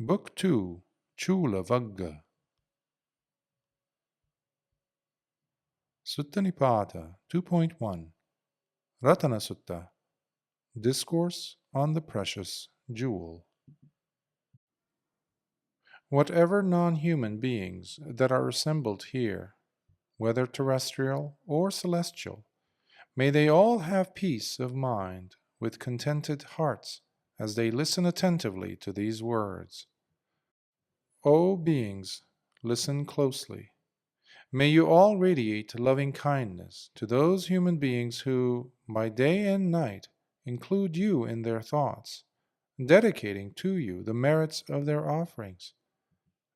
Book 2, Cūḻa Vagga. Sutta Nipāta 2.1 Ratana Sutta. Discourse on the Precious Jewel. Whatever non-human beings that are assembled here, whether terrestrial or celestial, may they all have peace of mind with contented hearts as they listen attentively to these words. O beings, listen closely. May you all radiate loving kindness to those human beings who, by day and night, include you in their thoughts, dedicating to you the merits of their offerings.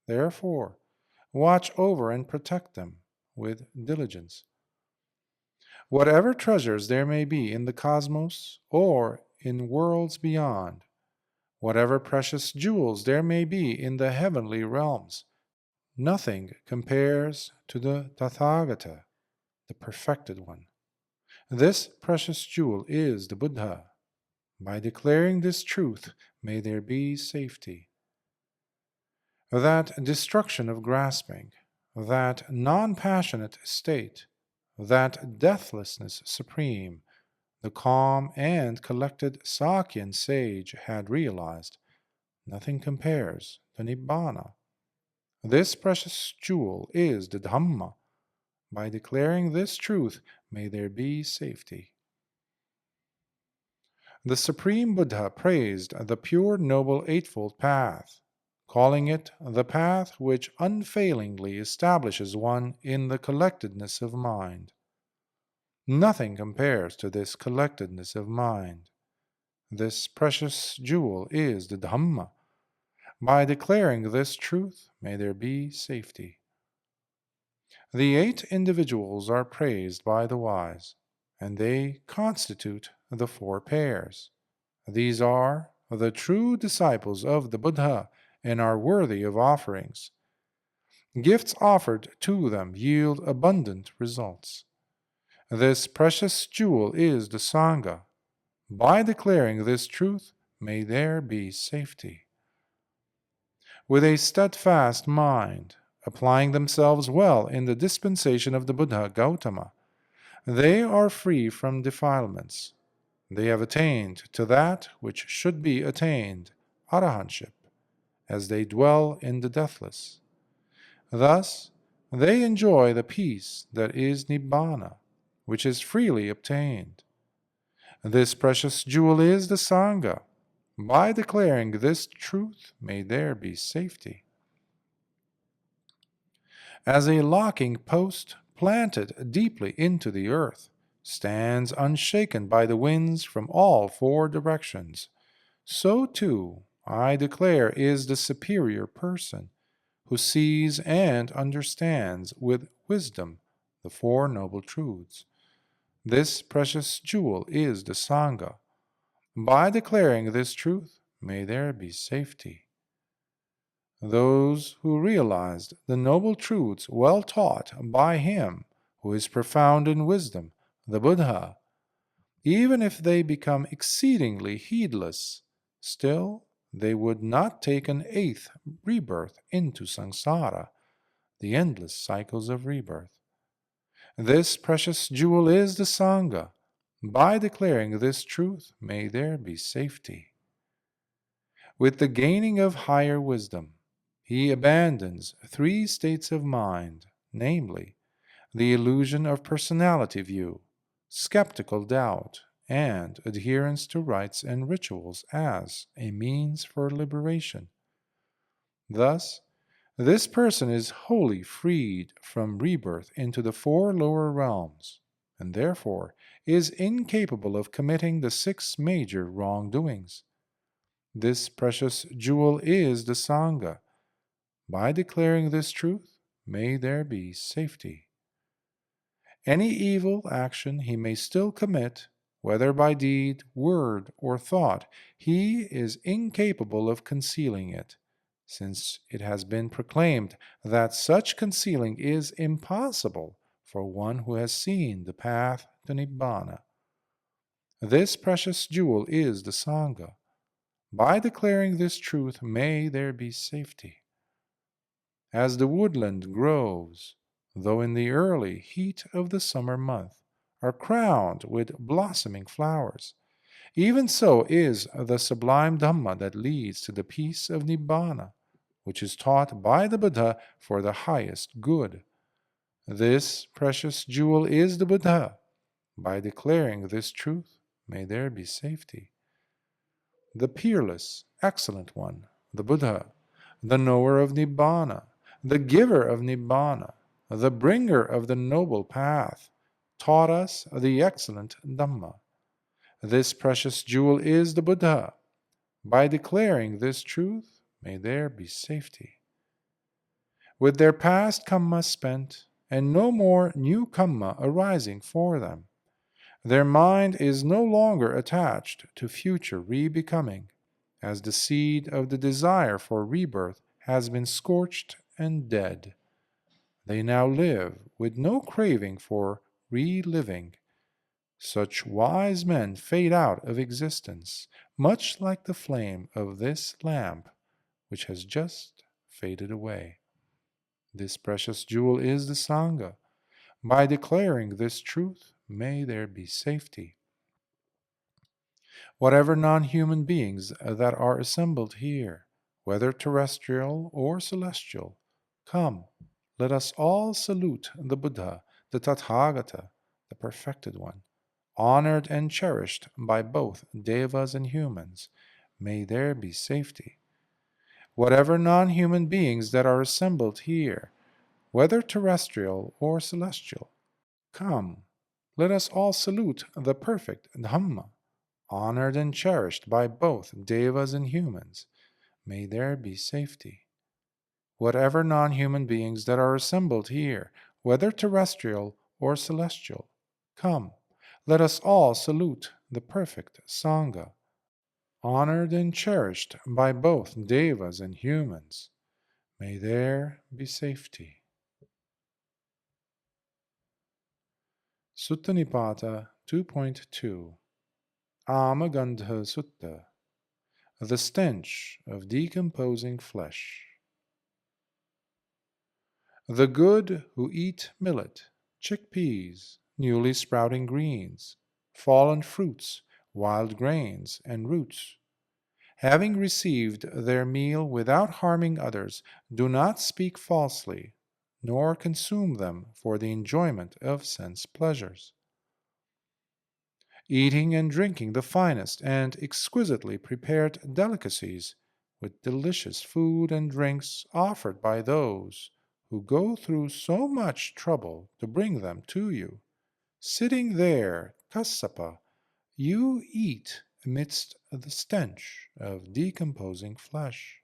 Therefore, watch over and protect them with diligence. Whatever treasures there may be in the cosmos or in worlds beyond, whatever precious jewels there may be in the heavenly realms, nothing compares to the Tathagata, the perfected one. This precious jewel is the Buddha. By declaring this truth, may there be safety. That destruction of grasping, that non-passionate state, that deathlessness supreme, the calm and collected Sakyan sage had realized, nothing compares to Nibbana. This precious jewel is the Dhamma. By declaring this truth, may there be safety. The Supreme Buddha praised the pure noble eightfold path, calling it the path which unfailingly establishes one in the collectedness of mind. Nothing compares to this collectedness of mind. This precious jewel is the Dhamma. By declaring this truth, may there be safety. The 8 individuals are praised by the wise, and they constitute the 4 pairs. These are the true disciples of the Buddha and are worthy of offerings. Gifts offered to them yield abundant results. This precious jewel is the Sangha. By declaring this truth, may there be safety. With a steadfast mind, applying themselves well in the dispensation of the Buddha Gautama, they are free from defilements. They have attained to that which should be attained, arahantship, as they dwell in the deathless. Thus, they enjoy the peace that is Nibbana, which is freely obtained. This precious jewel is the Sangha. By declaring this truth, may there be safety. As a locking post planted deeply into the earth stands unshaken by the winds from all 4 directions, so too, I declare, is the superior person, who sees and understands with wisdom the 4 noble truths. This precious jewel is the Sangha. By declaring this truth, may there be safety. Those who realized the noble truths well taught by him who is profound in wisdom, the Buddha, even if they become exceedingly heedless, still they would not take an 8th rebirth into samsara, the endless cycles of rebirth. This precious jewel is the Sangha. By declaring this truth, may there be safety. With the gaining of higher wisdom, he abandons 3 states of mind, namely, the illusion of personality view, skeptical doubt, and adherence to rites and rituals as a means for liberation. Thus, this person is wholly freed from rebirth into the 4 lower realms, and therefore is incapable of committing the 6 major wrongdoings. This precious jewel is the Sangha. By declaring this truth, may there be safety. Any evil action he may still commit, whether by deed, word, or thought, he is incapable of concealing it, since it has been proclaimed that such concealing is impossible for one who has seen the path to Nibbana. This precious jewel is the Sangha. By declaring this truth, may there be safety. As the woodland groves, though in the early heat of the summer month, are crowned with blossoming flowers, even so is the sublime Dhamma that leads to the peace of Nibbana, which is taught by the Buddha for the highest good. This precious jewel is the Buddha. By declaring this truth, may there be safety. The peerless, excellent one, the Buddha, the knower of Nibbana, the giver of Nibbana, the bringer of the noble path, taught us the excellent Dhamma. This precious jewel is the Buddha. By declaring this truth, may there be safety. With their past kamma spent, and no more new kamma arising for them, their mind is no longer attached to future re-becoming, as the seed of the desire for rebirth has been scorched and dead. They now live with no craving for reliving. Such wise men fade out of existence, much like the flame of this lamp, which has just faded away. This precious jewel is the Sangha. By declaring this truth, may there be safety. Whatever non-human beings that are assembled here, whether terrestrial or celestial, come, let us all salute the Buddha, the Tathagata, the Perfected One, honored and cherished by both devas and humans. May there be safety. Whatever non-human beings that are assembled here, whether terrestrial or celestial, come, let us all salute the perfect Dhamma, honored and cherished by both devas and humans. May there be safety. Whatever non-human beings that are assembled here, whether terrestrial or celestial, come, let us all salute the perfect Sangha, honored and cherished by both devas and humans. May there be safety. Sutta Nipāta 2.2 Āmagandha Sutta, the stench of decomposing flesh. The good who eat millet, chickpeas, newly sprouting greens, fallen fruits, wild grains, and roots, having received their meal without harming others, do not speak falsely, nor consume them for the enjoyment of sense pleasures. Eating and drinking the finest and exquisitely prepared delicacies, with delicious food and drinks offered by those who go through so much trouble to bring them to you. Sitting there, Kassapa, you eat amidst the stench of decomposing flesh.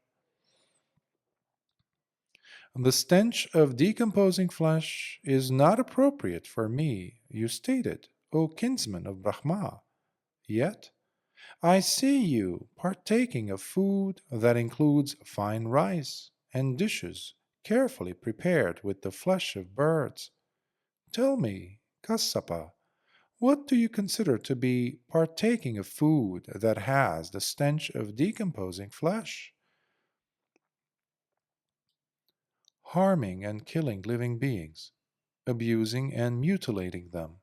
The stench of decomposing flesh is not appropriate for me, you stated, O kinsman of Brahma. Yet I see you partaking of food that includes fine rice and dishes carefully prepared with the flesh of birds. Tell me, Kassapa, what do you consider to be partaking of food that has the stench of decomposing flesh? Harming and killing living beings, abusing and mutilating them,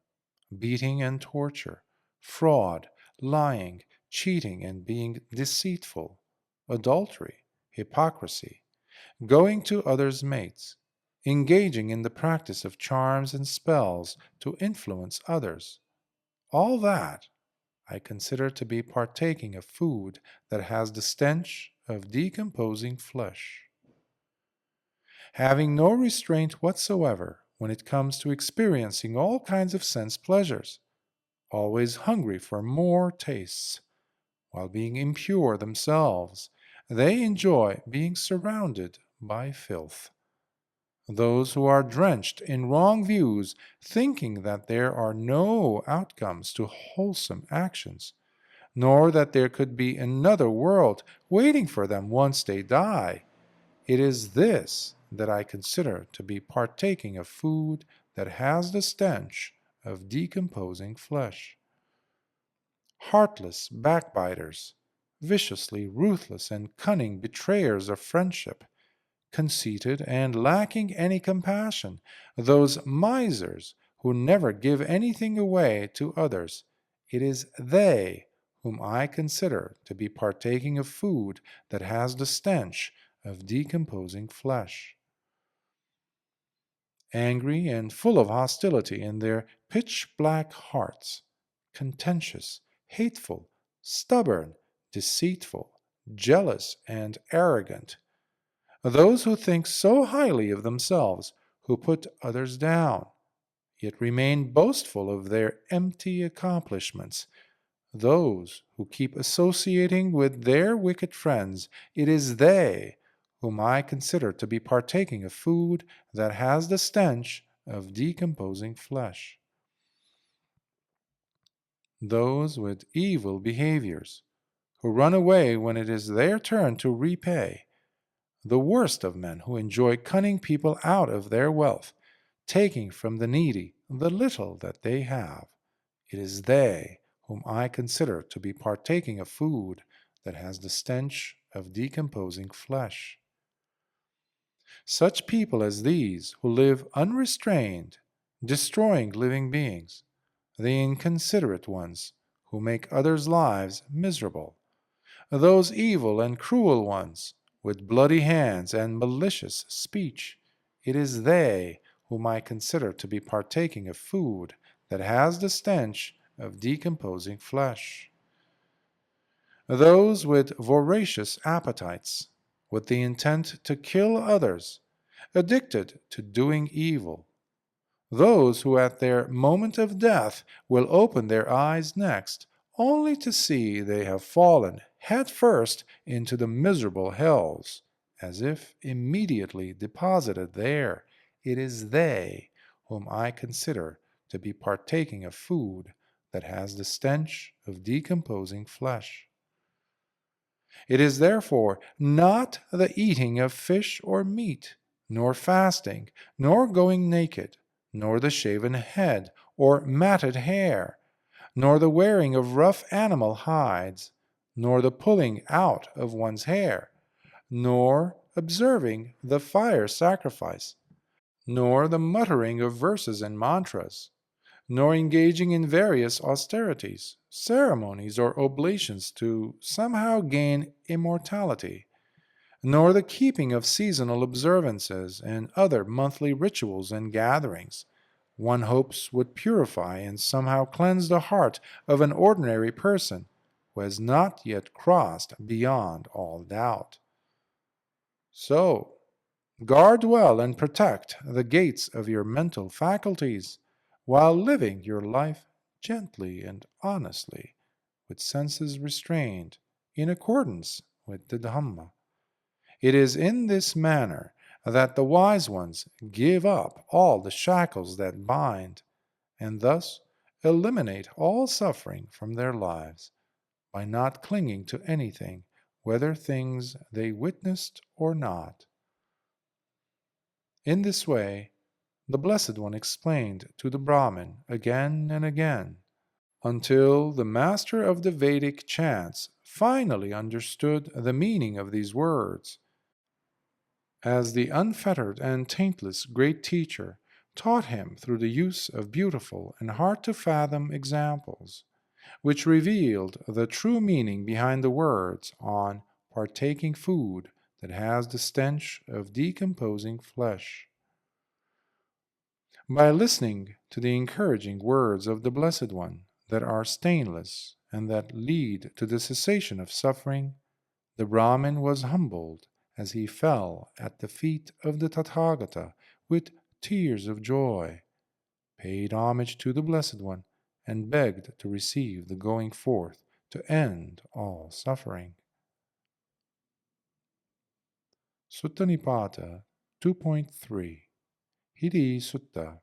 beating and torture, fraud, lying, cheating and being deceitful, adultery, hypocrisy, going to others' mates, engaging in the practice of charms and spells to influence others. All that I consider to be partaking of food that has the stench of decomposing flesh. Having no restraint whatsoever when it comes to experiencing all kinds of sense pleasures, always hungry for more tastes, while being impure themselves, they enjoy being surrounded by filth. Those who are drenched in wrong views, thinking that there are no outcomes to wholesome actions, nor that there could be another world waiting for them once they die, it is this that I consider to be partaking of food that has the stench of decomposing flesh. Heartless backbiters, viciously ruthless and cunning betrayers of friendship, conceited and lacking any compassion, those misers who never give anything away to others, it is they whom I consider to be partaking of food that has the stench of decomposing flesh. Angry and full of hostility in their pitch-black hearts, contentious, hateful, stubborn, deceitful, jealous, and arrogant, those who think so highly of themselves, who put others down, yet remain boastful of their empty accomplishments, those who keep associating with their wicked friends, it is they whom I consider to be partaking of food that has the stench of decomposing flesh. Those with evil behaviors, who run away when it is their turn to repay, the worst of men who enjoy cunning people out of their wealth, taking from the needy the little that they have, it is they whom I consider to be partaking of food that has the stench of decomposing flesh. Such people as these, who live unrestrained, destroying living beings, the inconsiderate ones, who make others' lives miserable, those evil and cruel ones, with bloody hands and malicious speech, it is they whom I consider to be partaking of food that has the stench of decomposing flesh. Those with voracious appetites, with the intent to kill others, addicted to doing evil, those who at their moment of death will open their eyes next, only to see they have fallen head first into the miserable hells, as if immediately deposited there, it is they whom I consider to be partaking of food that has the stench of decomposing flesh. It is therefore not the eating of fish or meat, nor fasting, nor going naked, nor the shaven head or matted hair, nor the wearing of rough animal hides, nor the pulling out of one's hair, nor observing the fire sacrifice, nor the muttering of verses and mantras, nor engaging in various austerities, ceremonies, or oblations to somehow gain immortality, nor the keeping of seasonal observances and other monthly rituals and gatherings, one hopes would purify and somehow cleanse the heart of an ordinary person who has not yet crossed beyond all doubt. So, guard well and protect the gates of your mental faculties, while living your life gently and honestly, with senses restrained, in accordance with the Dhamma. It is in this manner that the wise ones give up all the shackles that bind, and thus eliminate all suffering from their lives, by not clinging to anything, whether things they witnessed or not. In this way, the Blessed One explained to the Brahmin again and again, until the master of the Vedic chants finally understood the meaning of these words. As the unfettered and taintless great teacher taught him through the use of beautiful and hard-to-fathom examples, which revealed the true meaning behind the words on partaking food that has the stench of decomposing flesh. By listening to the encouraging words of the Blessed One that are stainless and that lead to the cessation of suffering, the Brahmin was humbled as he fell at the feet of the Tathagata with tears of joy, paid homage to the Blessed One, and begged to receive the going forth to end all suffering. Sutta Nipāta 2.3 Hirī Sutta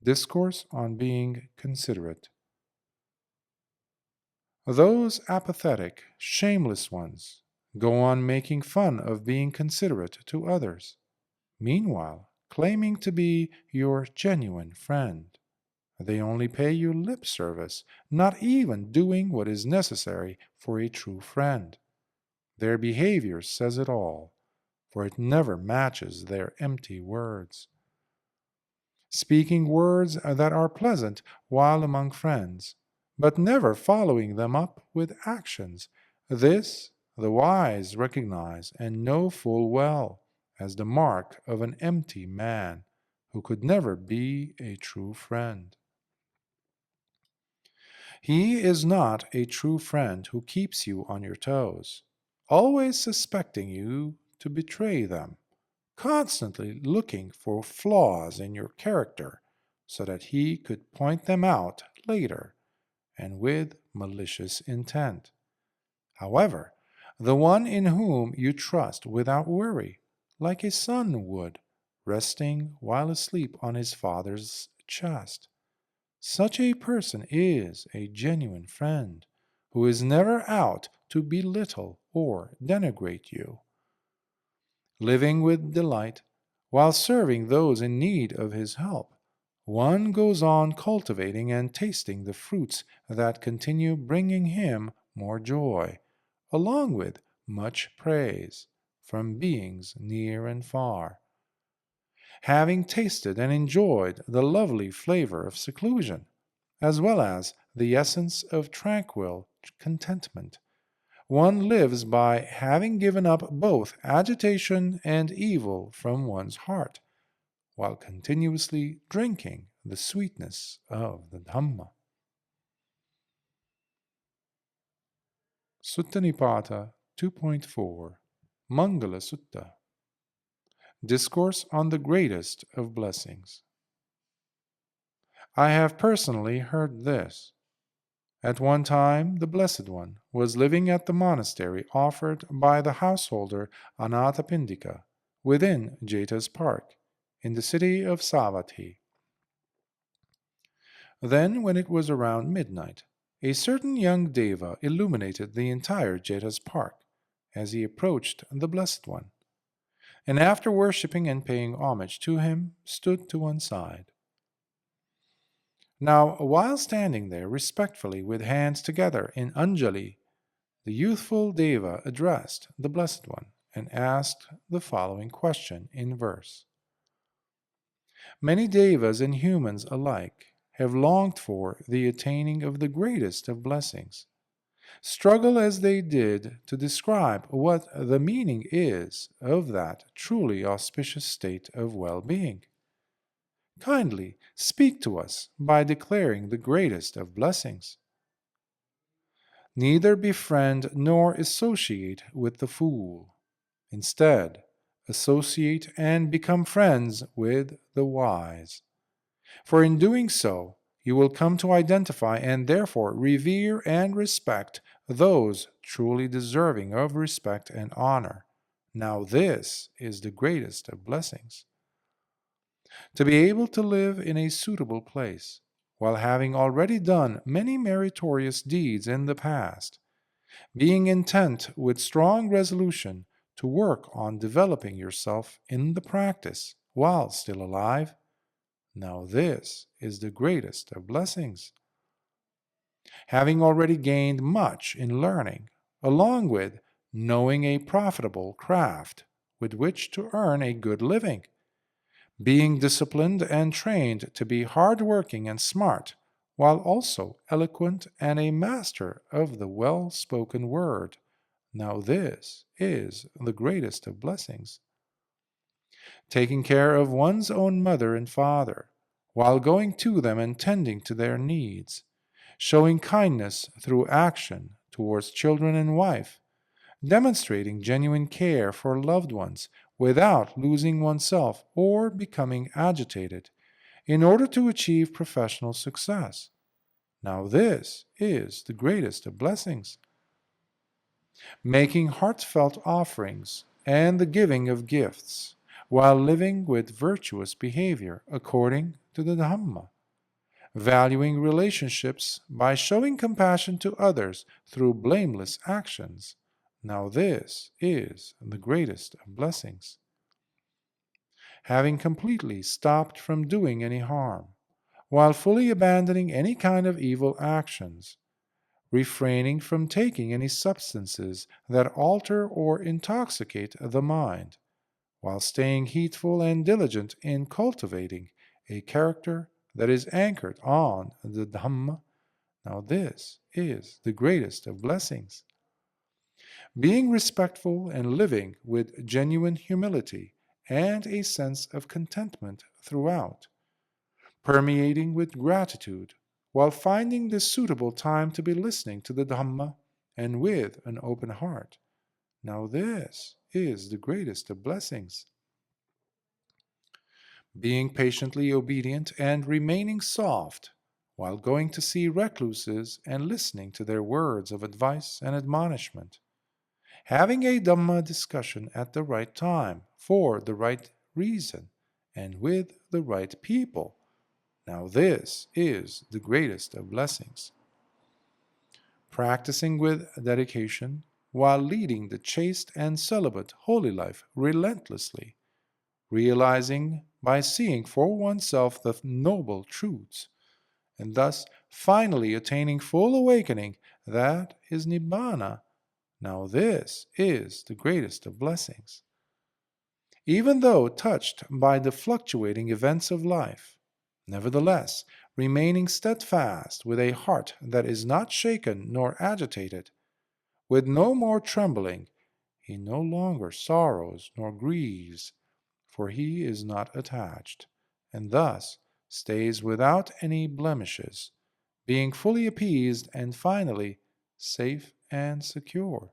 Discourse on being considerate. Those apathetic, shameless ones go on making fun of being considerate to others, meanwhile claiming to be your genuine friend. They only pay you lip service, not even doing what is necessary for a true friend. Their behavior says it all, for it never matches their empty words. Speaking words that are pleasant while among friends, but never following them up with actions. This the wise recognize and know full well as the mark of an empty man who could never be a true friend. He is not a true friend who keeps you on your toes, always suspecting you to betray them, constantly looking for flaws in your character so that he could point them out later and with malicious intent. However, the one in whom you trust without worry, like a son would, resting while asleep on his father's chest. Such a person is a genuine friend, who is never out to belittle or denigrate you. Living with delight, while serving those in need of his help, one goes on cultivating and tasting the fruits that continue bringing him more joy, along with much praise from beings near and far. Having tasted and enjoyed the lovely flavor of seclusion, as well as the essence of tranquil contentment, one lives by having given up both agitation and evil from one's heart, while continuously drinking the sweetness of the Dhamma. Sutta Nipāta 2.4 Maṅgala Sutta. Discourse on the greatest of blessings. I have personally heard this. At one time, the Blessed One was living at the monastery offered by the householder Anathapindika within Jeta's park, in the city of Savatthi. Then, when it was around midnight, a certain young deva illuminated the entire Jeta's park as he approached the Blessed One, and after worshipping and paying homage to him, stood to one side. Now, while standing there respectfully with hands together in Anjali, the youthful deva addressed the Blessed One and asked the following question in verse. Many devas and humans alike have longed for the attaining of the greatest of blessings, struggle as they did to describe what the meaning is of that truly auspicious state of well-being. Kindly speak to us by declaring the greatest of blessings. Neither befriend nor associate with the fool. Instead, associate and become friends with the wise. For in doing so, you will come to identify and therefore revere and respect those truly deserving of respect and honor. Now this is the greatest of blessings. To be able to live in a suitable place, while having already done many meritorious deeds in the past, being intent with strong resolution to work on developing yourself in the practice while still alive, now this is the greatest of blessings. Having already gained much in learning, along with knowing a profitable craft with which to earn a good living, being disciplined and trained to be hard-working and smart, while also eloquent and a master of the well-spoken word. Now this is the greatest of blessings. Taking care of one's own mother and father, while going to them and tending to their needs, showing kindness through action towards children and wife, demonstrating genuine care for loved ones without losing oneself or becoming agitated in order to achieve professional success. Now this is the greatest of blessings. Making heartfelt offerings and the giving of gifts while living with virtuous behavior according to the Dhamma. Valuing relationships by showing compassion to others through blameless actions. Now this is the greatest of blessings. Having completely stopped from doing any harm, while fully abandoning any kind of evil actions, refraining from taking any substances that alter or intoxicate the mind, while staying heedful and diligent in cultivating a character that is anchored on the Dhamma. Now this is the greatest of blessings. Being respectful and living with genuine humility and a sense of contentment throughout, permeating with gratitude, while finding the suitable time to be listening to the Dhamma and with an open heart. Now this is the greatest of blessings. Being patiently obedient and remaining soft, while going to see recluses and listening to their words of advice and admonishment. Having a Dhamma discussion at the right time, for the right reason, and with the right people. Now this is the greatest of blessings. Practicing with dedication, while leading the chaste and celibate holy life relentlessly, realizing by seeing for oneself the noble truths, and thus finally attaining full awakening, that is Nibbana. Now this is the greatest of blessings. Even though touched by the fluctuating events of life, nevertheless, remaining steadfast with a heart that is not shaken nor agitated, with no more trembling, he no longer sorrows nor grieves, for he is not attached, and thus stays without any blemishes, being fully appeased and finally safe and secure.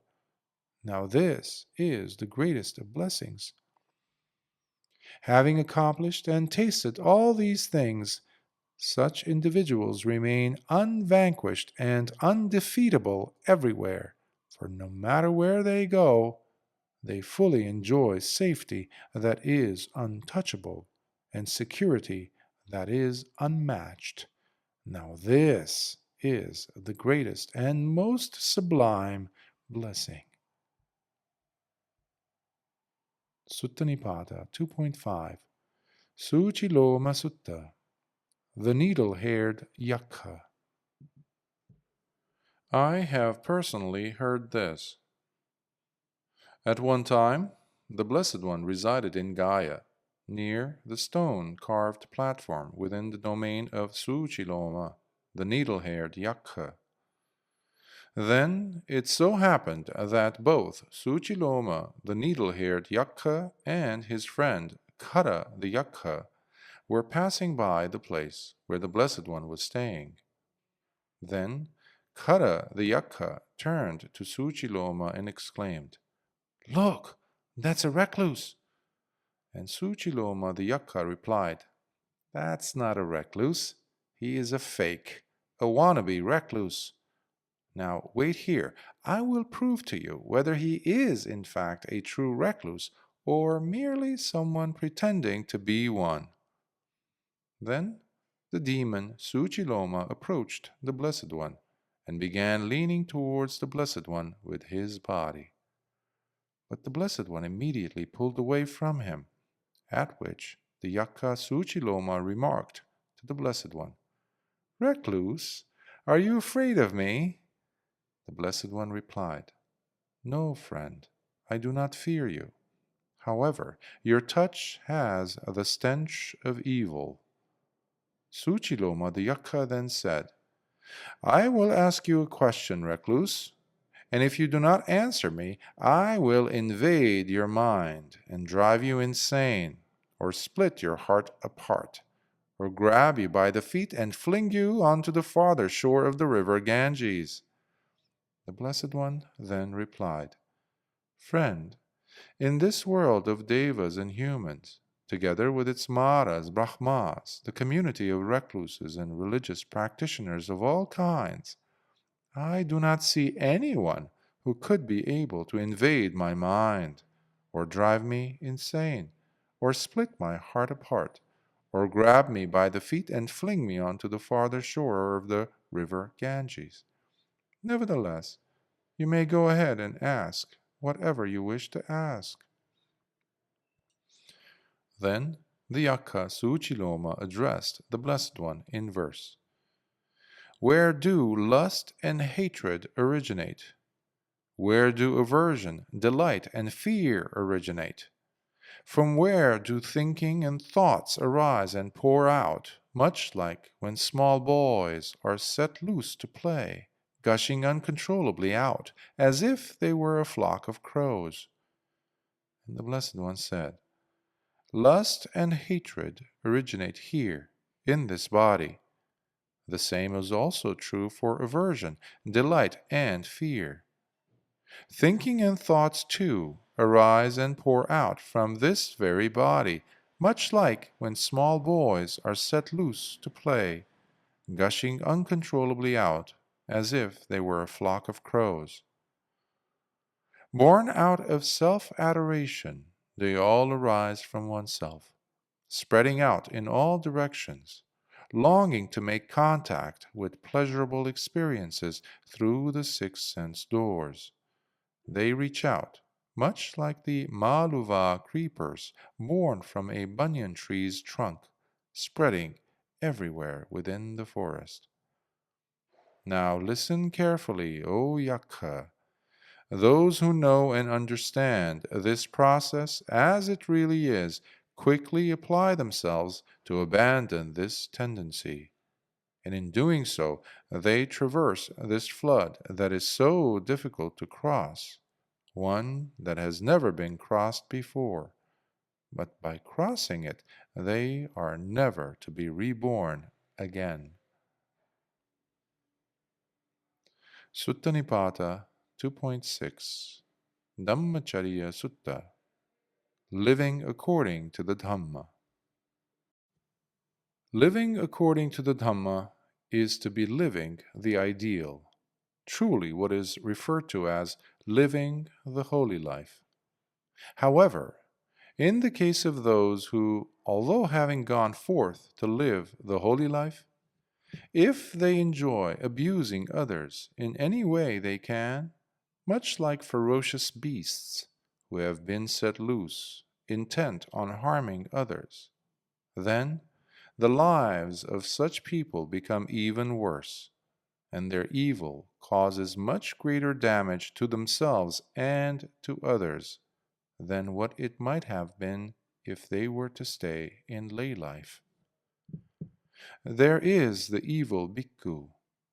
Now this is the greatest of blessings. Having accomplished and tasted all these things, such individuals remain unvanquished and undefeatable everywhere, for no matter where they go, they fully enjoy safety that is untouchable and security that is unmatched. Now this is the greatest and most sublime blessing. Sutta Nipāta 2.5 Sūciloma Sutta, the needle-haired Yakkha. I have personally heard this. At one time, the Blessed One resided in Gaya, near the stone-carved platform within the domain of Sūciloma, the needle-haired Yakkha. Then it so happened that both Sūciloma, the needle-haired Yakkha, and his friend Kara the Yakkha were passing by the place where the Blessed One was staying. Then Kara the Yakkha turned to Sūciloma and exclaimed, "Look, that's a recluse." And Sūciloma the Yakkha replied, "That's not a recluse. He is a fake, a wannabe recluse. Now wait here. I will prove to you whether he is in fact a true recluse or merely someone pretending to be one." Then the demon Sūciloma approached the Blessed One and began leaning towards the Blessed One with his body. But the Blessed One immediately pulled away from him, at which the Yakkha Sūciloma remarked to the Blessed One, "Recluse, are you afraid of me?" The Blessed One replied, "No, friend, I do not fear you. However, your touch has the stench of evil." Sūciloma the Yakkha then said, "I will ask you a question, recluse, and if you do not answer me, I will invade your mind and drive you insane, or split your heart apart, or grab you by the feet and fling you onto the farther shore of the river Ganges." The Blessed One then replied, "Friend, in this world of devas and humans, together with its maras, brahmas, the community of recluses and religious practitioners of all kinds, I do not see anyone who could be able to invade my mind, or drive me insane, or split my heart apart, or grab me by the feet and fling me onto the farther shore of the river Ganges. Nevertheless, you may go ahead and ask whatever you wish to ask." Then The Yakkha Sūciloma addressed the Blessed One in verse. Where do lust and hatred originate? Where do aversion, delight, and fear originate? From where do thinking and thoughts arise and pour out, much like when small boys are set loose to play, gushing uncontrollably out, as if they were a flock of crows? And the Blessed One said, Lust and hatred originate here, in this body. The same is also true for aversion, delight, and fear. Thinking and thoughts, too, arise and pour out from this very body, much like when small boys are set loose to play, gushing uncontrollably out, as if they were a flock of crows. Born out of self-adoration, they all arise from oneself, spreading out in all directions, longing to make contact with pleasurable experiences through the six sense doors. They reach out, much like the Maluva creepers born from a banyan tree's trunk, spreading everywhere within the forest. Now listen carefully, O Yakkha. Those who know and understand this process as it really is quickly apply themselves to abandon this tendency. And in doing so, they traverse this flood that is so difficult to cross, one that has never been crossed before. But by crossing it, they are never to be reborn again. Sutta Nipāta 2.6 Dhammacariya Sutta. Living according to the Dhamma. Living according to the Dhamma is to be living the ideal, truly what is referred to as living the holy life. However, in the case of those who, although having gone forth to live the holy life, if they enjoy abusing others in any way they can, much like ferocious beasts who have been set loose, intent on harming others, then the lives of such people become even worse, and their evil causes much greater damage to themselves and to others than what it might have been if they were to stay in lay life. There is the evil bhikkhu,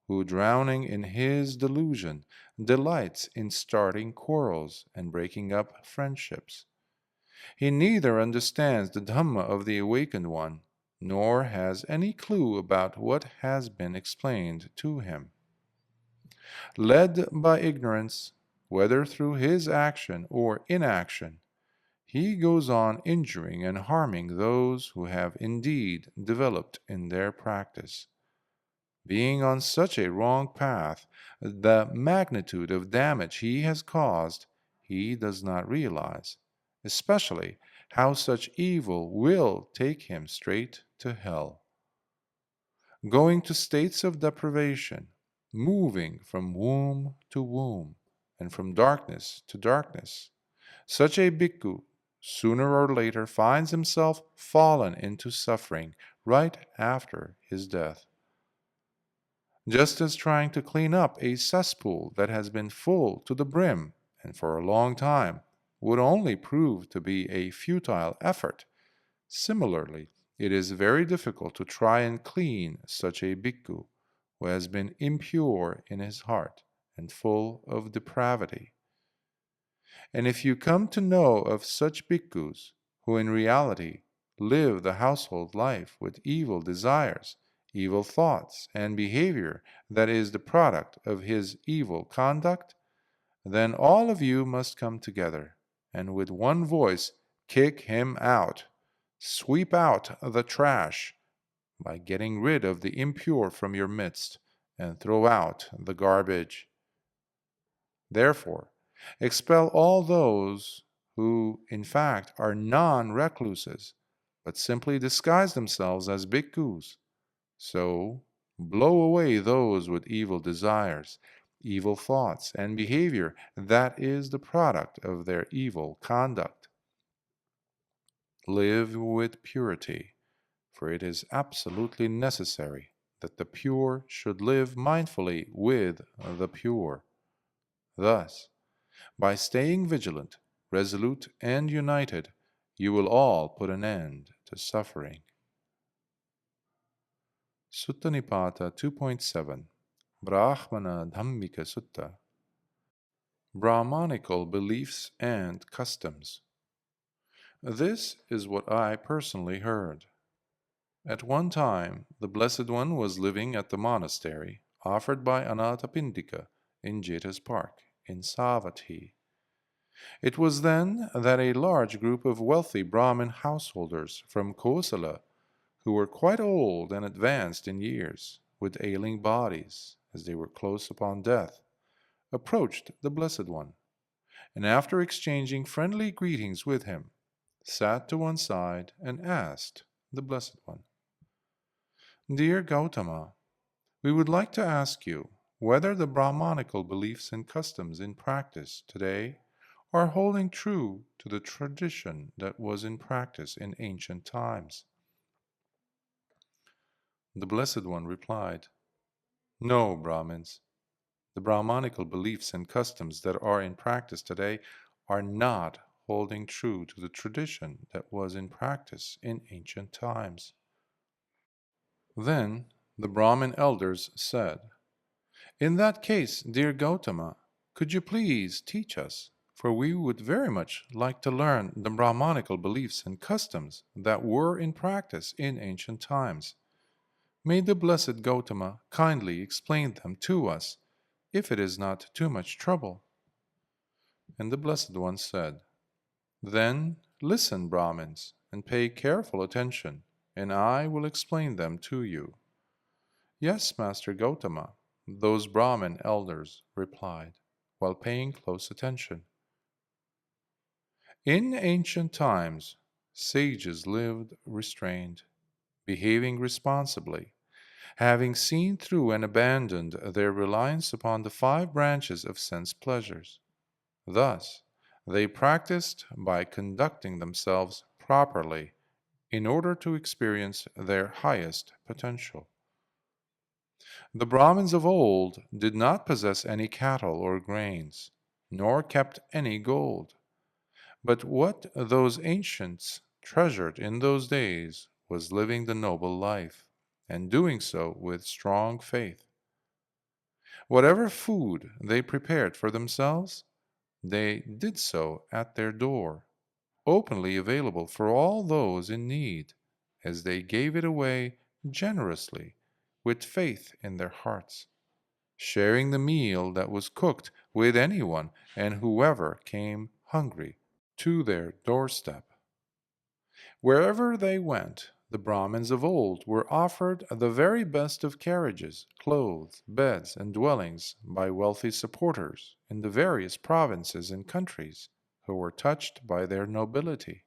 who, drowning in his delusion, delights in starting quarrels and breaking up friendships. He neither understands the Dhamma of the Awakened One, nor has any clue about what has been explained to him. Led by ignorance, whether through his action or inaction, he goes on injuring and harming those who have indeed developed in their practice. Being on such a wrong path, the magnitude of damage he has caused, he does not realize, especially how such evil will take him straight to hell. Going to states of deprivation, moving from womb to womb, and from darkness to darkness, such a bhikkhu sooner or later finds himself fallen into suffering right after his death. Just as trying to clean up a cesspool that has been full to the brim and for a long time would only prove to be a futile effort, similarly, it is very difficult to try and clean such a bhikkhu who has been impure in his heart and full of depravity. And if you come to know of such bhikkhus who in reality live the household life with evil desires, evil thoughts, and behavior that is the product of his evil conduct, then all of you must come together and with one voice kick him out, sweep out the trash by getting rid of the impure from your midst and throw out the garbage. Therefore, expel all those who, in fact, are non-recluses, but simply disguise themselves as bhikkhus. So, blow away those with evil desires, evil thoughts, and behavior that is the product of their evil conduct. Live with purity, for it is absolutely necessary that the pure should live mindfully with the pure. Thus, by staying vigilant, resolute, and united, you will all put an end to suffering. Sutta Nipāta 2.7 Brāhmaṇa Dhammika Sutta. Brahmanical beliefs and customs. This is what I personally heard. At one time, the Blessed One was living at the monastery offered by Anathapindika in Jeta's Park in Savatthi. It was then that a large group of wealthy Brahmin householders from Cūḻa, who were quite old and advanced in years, with ailing bodies, as they were close upon death, approached the Blessed One, and after exchanging friendly greetings with him, sat to one side and asked the Blessed One, "Dear Gautama, we would like to ask you whether the Brahmanical beliefs and customs in practice today are holding true to the tradition that was in practice in ancient times." The Blessed One replied, "No, Brahmins. The Brahmanical beliefs and customs that are in practice today are not holding true to the tradition that was in practice in ancient times." Then the Brahmin elders said, "In that case, dear Gautama, could you please teach us? For we would very much like to learn the Brahmanical beliefs and customs that were in practice in ancient times. May the blessed Gautama kindly explain them to us, if it is not too much trouble." And the Blessed One said, "Then listen, Brahmins, and pay careful attention, and I will explain them to you." "Yes, Master Gautama," those Brahmin elders replied, while paying close attention. In ancient times, sages lived restrained, behaving responsibly, having seen through and abandoned their reliance upon the 5 branches of sense pleasures. Thus, they practiced by conducting themselves properly in order to experience their highest potential. The Brahmins of old did not possess any cattle or grains, nor kept any gold. But what those ancients treasured in those days was living the noble life, and doing so with strong faith. Whatever food they prepared for themselves, they did so at their door, openly available for all those in need, as they gave it away generously, with faith in their hearts, sharing the meal that was cooked with anyone and whoever came hungry to their doorstep. Wherever they went, the Brahmins of old were offered the very best of carriages, clothes, beds, and dwellings by wealthy supporters in the various provinces and countries who were touched by their nobility.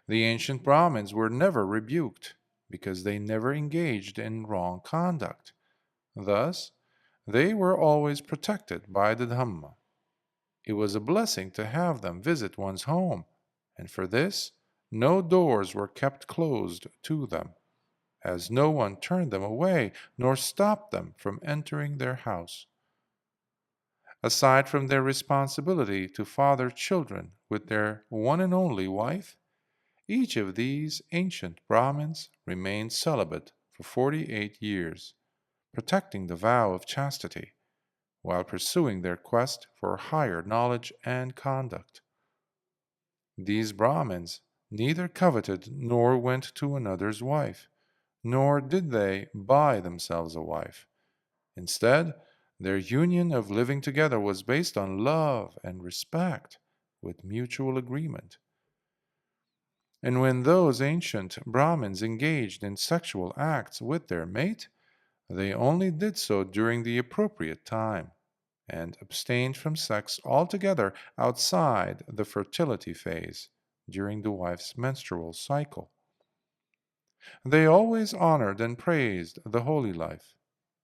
The ancient Brahmins were never rebuked, because they never engaged in wrong conduct. Thus, they were always protected by the Dhamma. It was a blessing to have them visit one's home, and for this, no doors were kept closed to them, as no one turned them away nor stopped them from entering their house. Aside from their responsibility to father children with their one and only wife, each of these ancient Brahmins remained celibate for 48 years, protecting the vow of chastity, while pursuing their quest for higher knowledge and conduct. These Brahmins neither coveted nor went to another's wife, nor did they buy themselves a wife. Instead, their union of living together was based on love and respect, with mutual agreement. And when those ancient Brahmins engaged in sexual acts with their mate, they only did so during the appropriate time, and abstained from sex altogether outside the fertility phase, during the wife's menstrual cycle. They always honored and praised the holy life,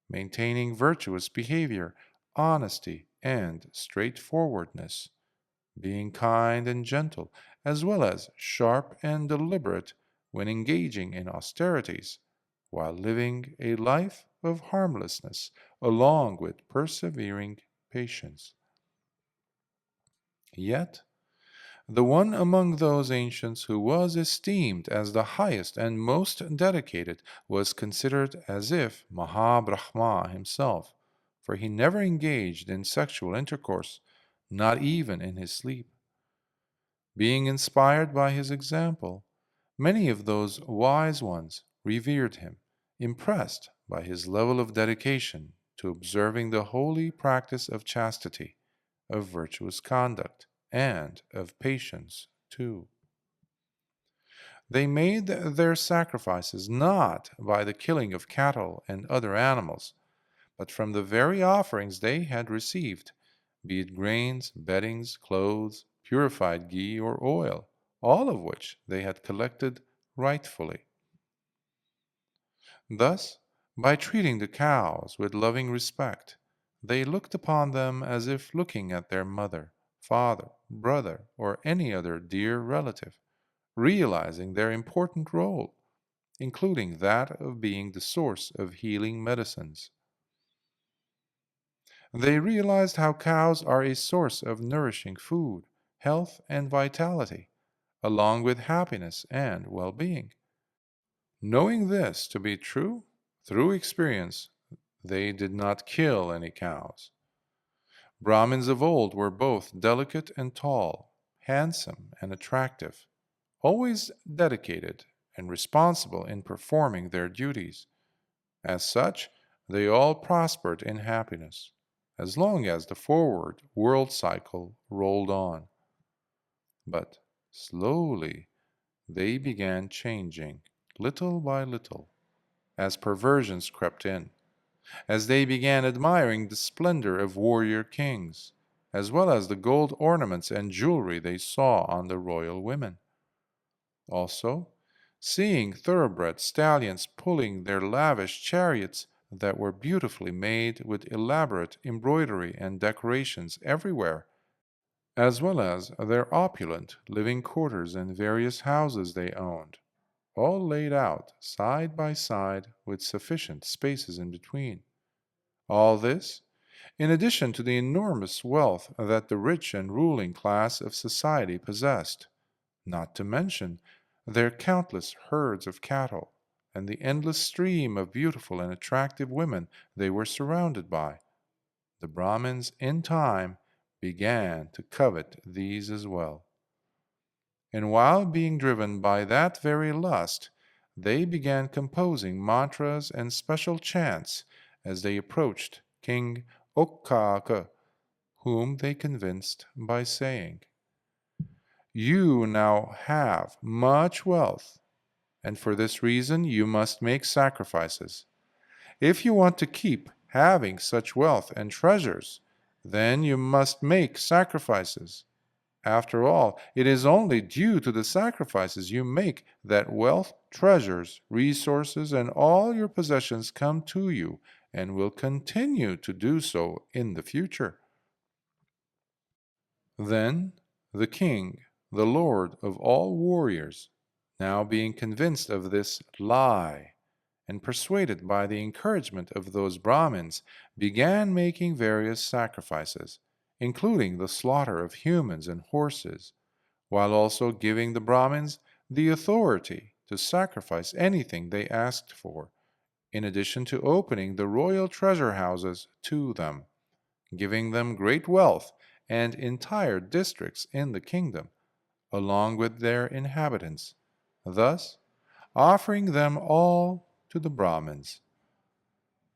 maintaining virtuous behavior, honesty, and straightforwardness, being kind and gentle, as well as sharp and deliberate when engaging in austerities, while living a life of harmlessness along with persevering patience. Yet, the one among those ancients who was esteemed as the highest and most dedicated was considered as if Mahabrahma himself, for he never engaged in sexual intercourse, not even in his sleep. Being inspired by his example, many of those wise ones revered him, impressed by his level of dedication to observing the holy practice of chastity, of virtuous conduct, and of patience too. They made their sacrifices not by the killing of cattle and other animals, but from the very offerings they had received, be it grains, beddings, clothes, purified ghee, or oil, all of which they had collected rightfully. Thus, by treating the cows with loving respect, they looked upon them as if looking at their mother, father, brother, or any other dear relative, realizing their important role, including that of being the source of healing medicines. They realized how cows are a source of nourishing food, health, and vitality, along with happiness and well-being. Knowing this to be true, through experience, they did not kill any cows. Brahmins of old were both delicate and tall, handsome and attractive, always dedicated and responsible in performing their duties. As such, they all prospered in happiness, as long as the forward world cycle rolled on. But slowly they began changing, little by little, as perversions crept in, as they began admiring the splendor of warrior kings, as well as the gold ornaments and jewelry they saw on the royal women. Also, seeing thoroughbred stallions pulling their lavish chariots that were beautifully made with elaborate embroidery and decorations everywhere, as well as their opulent living quarters and various houses they owned, all laid out side by side with sufficient spaces in between. All this, in addition to the enormous wealth that the rich and ruling class of society possessed, not to mention their countless herds of cattle and the endless stream of beautiful and attractive women they were surrounded by. The Brahmins, in time, began to covet these as well. And while being driven by that very lust, they began composing mantras and special chants as they approached King Uṭṭhāna, whom they convinced by saying, "You now have much wealth, and for this reason you must make sacrifices. If you want to keep having such wealth and treasures, then you must make sacrifices. After all, it is only due to the sacrifices you make that wealth, treasures, resources, and all your possessions come to you and will continue to do so in the future." Then the king, the lord of all warriors, now being convinced of this lie, and persuaded by the encouragement of those Brahmins, began making various sacrifices, including the slaughter of humans and horses, while also giving the Brahmins the authority to sacrifice anything they asked for, in addition to opening the royal treasure houses to them, giving them great wealth and entire districts in the kingdom, along with their inhabitants, thus offering them all to the Brahmins.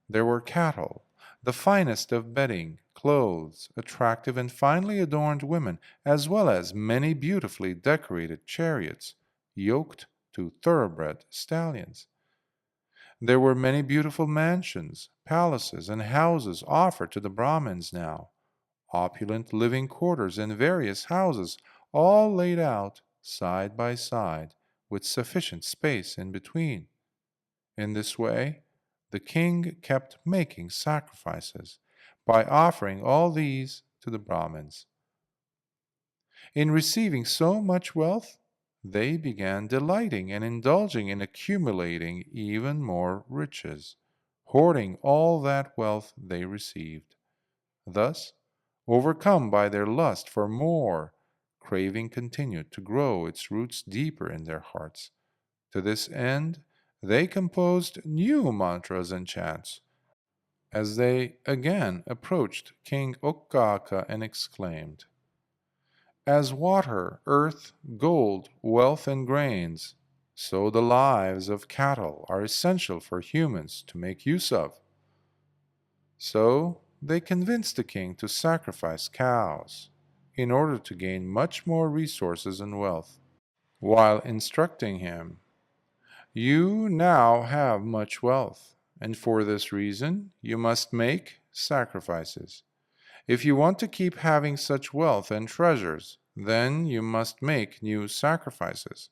There were cattle, the finest of bedding, clothes, attractive and finely adorned women, as well as many beautifully decorated chariots, yoked to thoroughbred stallions. There were many beautiful mansions, palaces, and houses offered to the Brahmins now, opulent living quarters and various houses, all laid out side by side, with sufficient space in between. In this way, the king kept making sacrifices by offering all these to the Brahmins. In receiving so much wealth, they began delighting and indulging in accumulating even more riches, hoarding all that wealth they received. Thus, overcome by their lust for more, craving continued to grow its roots deeper in their hearts. To this end, they composed new mantras and chants. As they again approached King Okkāka and exclaimed, "As water, earth, gold, wealth, and grains, so the lives of cattle are essential for humans to make use of." So they convinced the king to sacrifice cows in order to gain much more resources and wealth, while instructing him, "You now have much wealth, and for this reason you must make sacrifices. If you want to keep having such wealth and treasures, then you must make new sacrifices.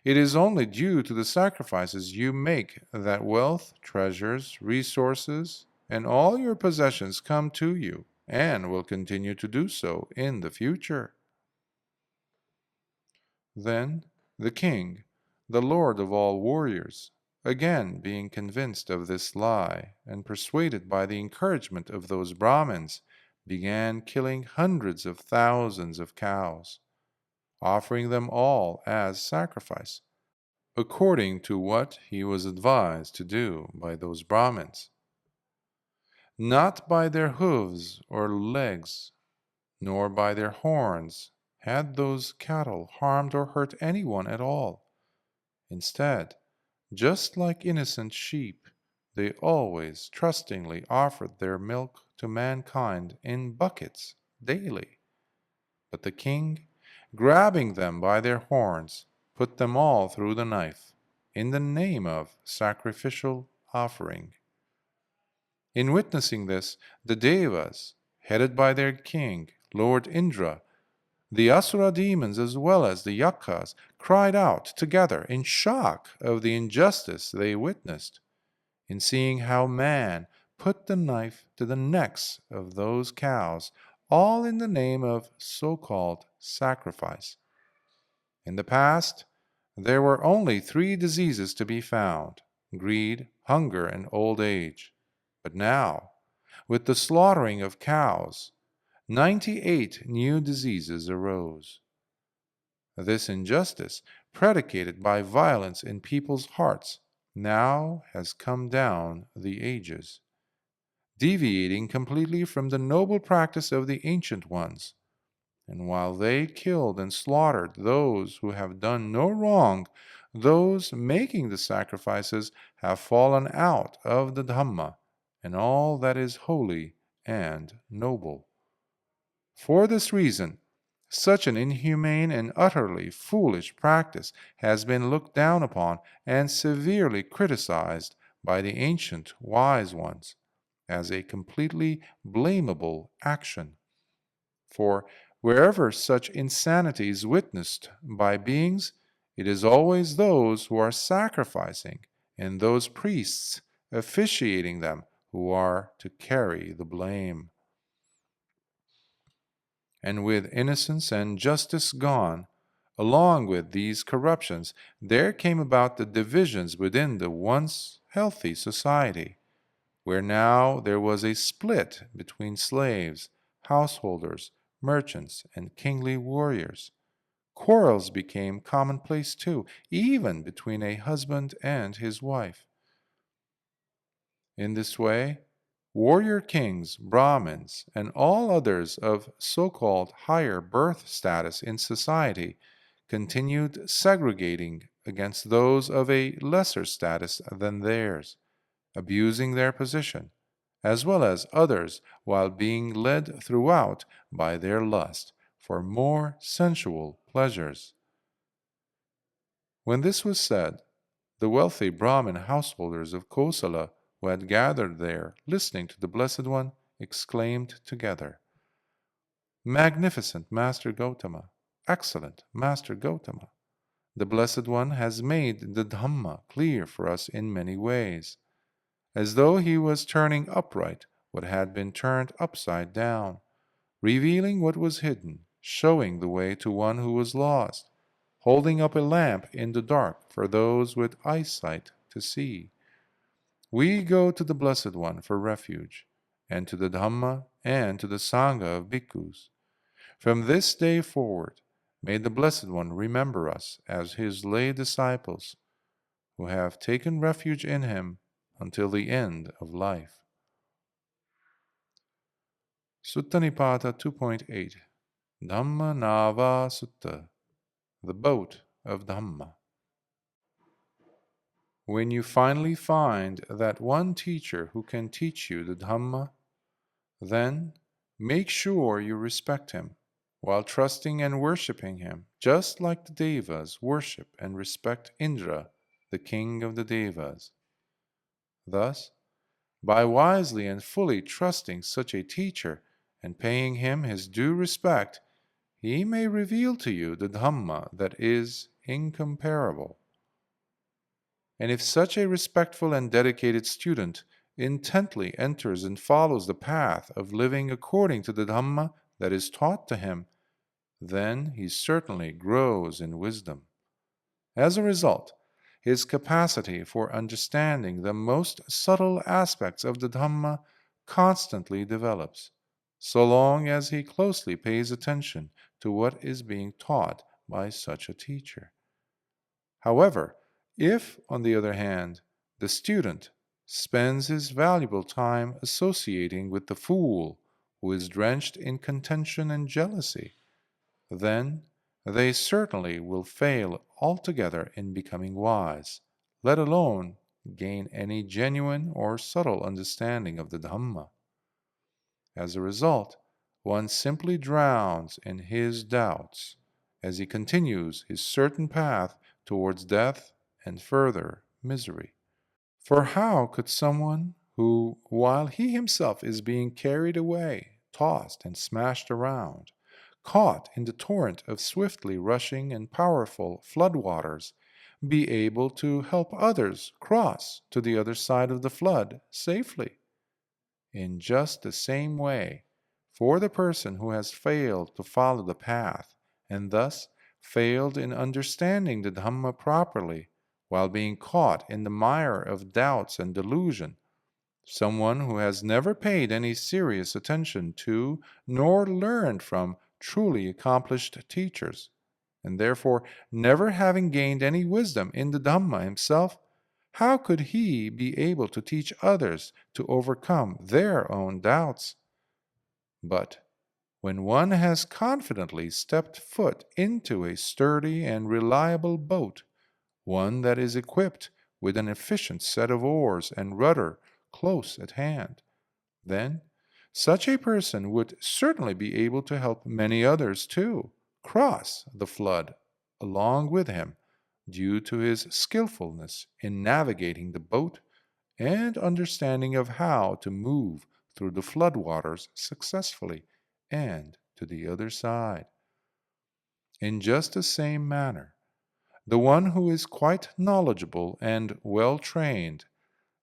It is only due to the sacrifices you make that wealth, treasures, resources, and all your possessions come to you, and will continue to do so in the future." Then the king, the lord of all warriors, again being convinced of this lie, and persuaded by the encouragement of those Brahmins, began killing hundreds of thousands of cows, offering them all as sacrifice, according to what he was advised to do by those Brahmins. Not by their hooves or legs, nor by their horns, had those cattle harmed or hurt anyone at all. Instead, just like innocent sheep, they always trustingly offered their milk to mankind in buckets daily. But the king, grabbing them by their horns, put them all through the knife, in the name of sacrificial offering. In witnessing this, the Devas, headed by their king, Lord Indra, the Asura demons as well as the Yakkhas, cried out together in shock of the injustice they witnessed, in seeing how man put the knife to the necks of those cows, all in the name of so-called sacrifice. In the past, there were only 3 diseases to be found: greed, hunger, and old age. But now, with the slaughtering of cows, 98 new diseases arose. This injustice, predicated by violence in people's hearts, now has come down the ages, deviating completely from the noble practice of the ancient ones. And while they killed and slaughtered those who have done no wrong, those making the sacrifices have fallen out of the Dhamma and all that is holy and noble. For this reason, such an inhumane and utterly foolish practice has been looked down upon and severely criticized by the ancient wise ones as a completely blamable action. For wherever such insanity is witnessed by beings, it is always those who are sacrificing and those priests officiating them who are to carry the blame. And with innocence and justice gone, along with these corruptions, there came about the divisions within the once healthy society, where now there was a split between slaves, householders, merchants, and kingly warriors. Quarrels became commonplace too, even between a husband and his wife. In this way, warrior kings, Brahmins, and all others of so-called higher birth status in society continued segregating against those of a lesser status than theirs, abusing their position, as well as others, while being led throughout by their lust for more sensual pleasures. When this was said, the wealthy Brahmin householders of Kosala, who had gathered there, listening to the Blessed One, exclaimed together, "Magnificent Master Gautama! Excellent Master Gautama! The Blessed One has made the Dhamma clear for us in many ways, as though he was turning upright what had been turned upside down, revealing what was hidden, showing the way to one who was lost, holding up a lamp in the dark for those with eyesight to see. We go to the Blessed One for refuge, and to the Dhamma and to the Sangha of bhikkhus. From this day forward, may the Blessed One remember us as his lay disciples, who have taken refuge in him until the end of life. Sutta Nipāta 2.8 Dhamma Nāvā Sutta, the boat of Dhamma. When you finally find that one teacher who can teach you the Dhamma, then make sure you respect him, while trusting and worshipping him, just like the Devas worship and respect Indra, the king of the Devas. Thus, by wisely and fully trusting such a teacher and paying him his due respect, he may reveal to you the Dhamma that is incomparable. And if such a respectful and dedicated student intently enters and follows the path of living according to the Dhamma that is taught to him, then he certainly grows in wisdom. As a result, his capacity for understanding the most subtle aspects of the Dhamma constantly develops, so long as he closely pays attention to what is being taught by such a teacher. However, if, on the other hand, the student spends his valuable time associating with the fool who is drenched in contention and jealousy, then they certainly will fail altogether in becoming wise, let alone gain any genuine or subtle understanding of the Dhamma. As a result, one simply drowns in his doubts as he continues his certain path towards death and further misery. For how could someone who, while he himself is being carried away, tossed and smashed around, caught in the torrent of swiftly rushing and powerful floodwaters, be able to help others cross to the other side of the flood safely? In just the same way, for the person who has failed to follow the path, and thus failed in understanding the Dhamma properly, while being caught in the mire of doubts and delusion, someone who has never paid any serious attention to, nor learned from truly accomplished teachers, and therefore never having gained any wisdom in the Dhamma himself, how could he be able to teach others to overcome their own doubts? But when one has confidently stepped foot into a sturdy and reliable boat, one that is equipped with an efficient set of oars and rudder close at hand, then such a person would certainly be able to help many others too cross the flood along with him, due to his skillfulness in navigating the boat and understanding of how to move through the floodwaters successfully and to the other side. In just the same manner, the one who is quite knowledgeable and well trained,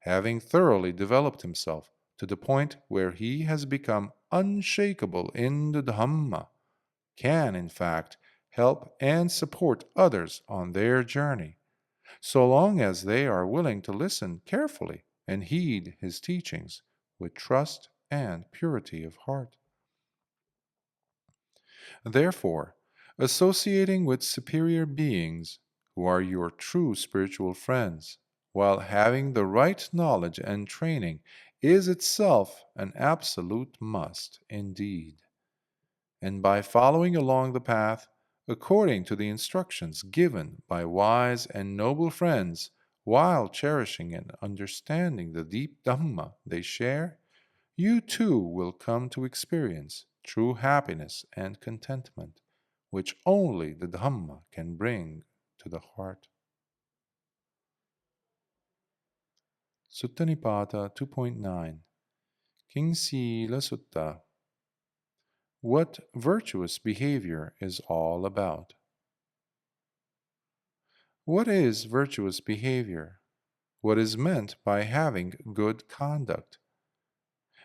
having thoroughly developed himself to the point where he has become unshakable in the Dhamma, can in fact help and support others on their journey, so long as they are willing to listen carefully and heed his teachings with trust and purity of heart. Therefore, associating with superior beings who are your true spiritual friends, while having the right knowledge and training, is itself an absolute must indeed. And by following along the path, according to the instructions given by wise and noble friends, while cherishing and understanding the deep Dhamma they share, you too will come to experience true happiness and contentment, which only the Dhamma can bring to the heart. Sutta Nipāta 2.9 Kiṁsīla Sutta. What virtuous behavior is all about. What is virtuous behavior? What is meant by having good conduct?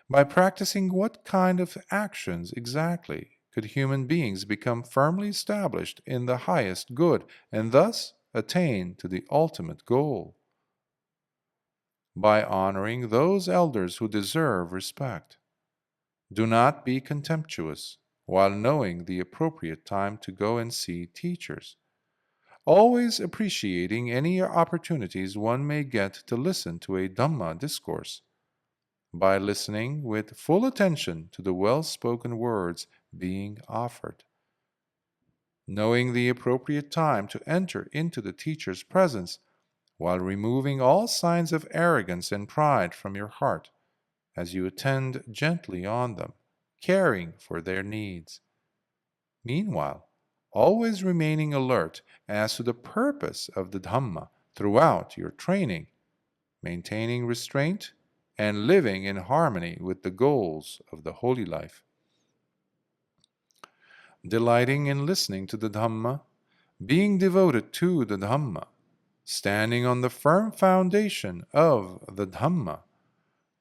By practicing what kind of actions exactly could human beings become firmly established in the highest good and thus attain to the ultimate goal. By honoring those elders who deserve respect. Do not be contemptuous while knowing the appropriate time to go and see teachers, always appreciating any opportunities one may get to listen to a Dhamma discourse. By listening with full attention to the well-spoken words being offered. Knowing the appropriate time to enter into the teacher's presence while removing all signs of arrogance and pride from your heart as you attend gently on them, caring for their needs. Meanwhile, always remaining alert as to the purpose of the Dhamma throughout your training, maintaining restraint and living in harmony with the goals of the holy life. Delighting in listening to the Dhamma, being devoted to the Dhamma, standing on the firm foundation of the Dhamma,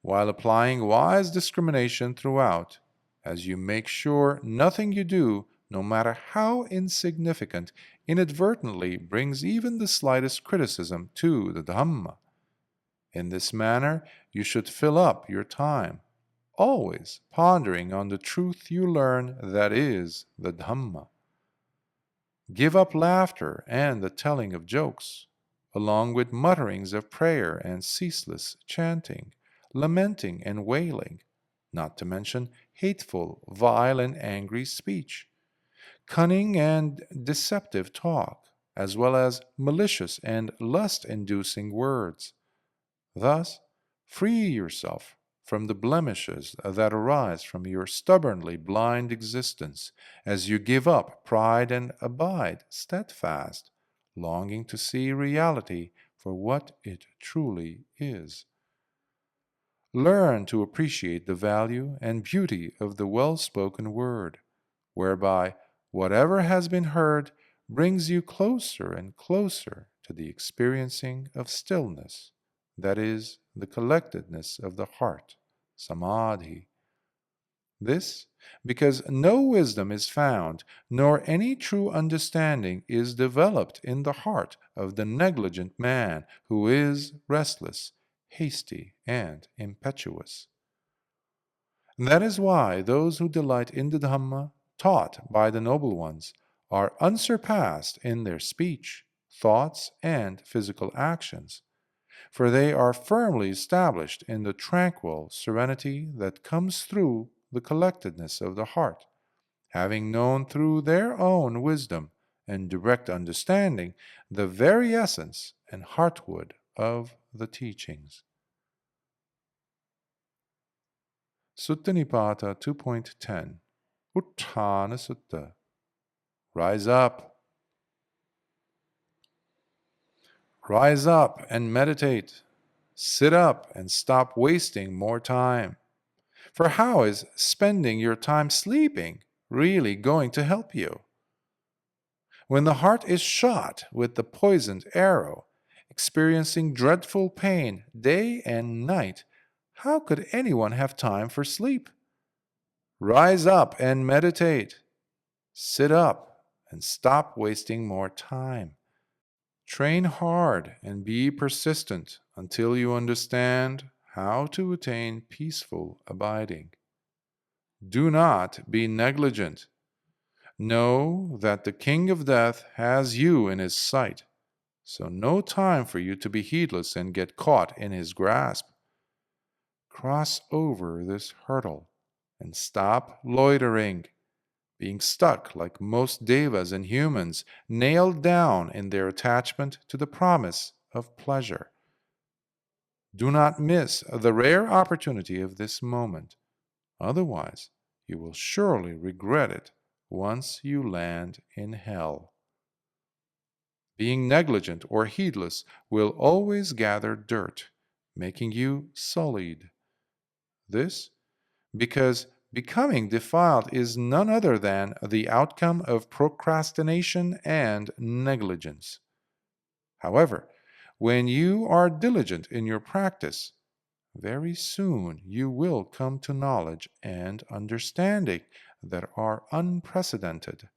while applying wise discrimination throughout, as you make sure nothing you do, no matter how insignificant, inadvertently brings even the slightest criticism to the Dhamma. In this manner, you should fill up your time, always pondering on the truth you learn, that is, the Dhamma. Give up laughter and the telling of jokes, along with mutterings of prayer and ceaseless chanting, lamenting and wailing, not to mention hateful, vile, and angry speech, cunning and deceptive talk, as well as malicious and lust-inducing words. Thus, free yourself from the blemishes that arise from your stubbornly blind existence as you give up pride and abide steadfast, longing to see reality for what it truly is. Learn to appreciate the value and beauty of the well-spoken word, whereby whatever has been heard brings you closer and closer to the experiencing of stillness, that is, the collectedness of the heart, samadhi. This because no wisdom is found, nor any true understanding is developed in the heart of the negligent man who is restless, hasty, and impetuous. That is why those who delight in the Dhamma taught by the noble ones are unsurpassed in their speech, thoughts, and physical actions, for they are firmly established in the tranquil serenity that comes through the collectedness of the heart, having known through their own wisdom and direct understanding the very essence and heartwood of the teachings. Sutta Nipāta 2.10 Uṭṭhāna Sutta. Rise up. Rise up and meditate. Sit up and stop wasting more time. For how is spending your time sleeping really going to help you? When the heart is shot with the poisoned arrow, experiencing dreadful pain day and night, how could anyone have time for sleep? Rise up and meditate. Sit up and stop wasting more time. Train hard and be persistent until you understand how to attain peaceful abiding. Do not be negligent. Know that the King of Death has you in his sight, so no time for you to be heedless and get caught in his grasp. Cross over this hurdle and stop loitering, being stuck like most devas and humans, nailed down in their attachment to the promise of pleasure. Do not miss the rare opportunity of this moment, otherwise you will surely regret it once you land in hell. Being negligent or heedless will always gather dirt, making you sullied. This because becoming defiled is none other than the outcome of procrastination and negligence. However, when you are diligent in your practice, very soon you will come to knowledge and understanding that are unprecedented,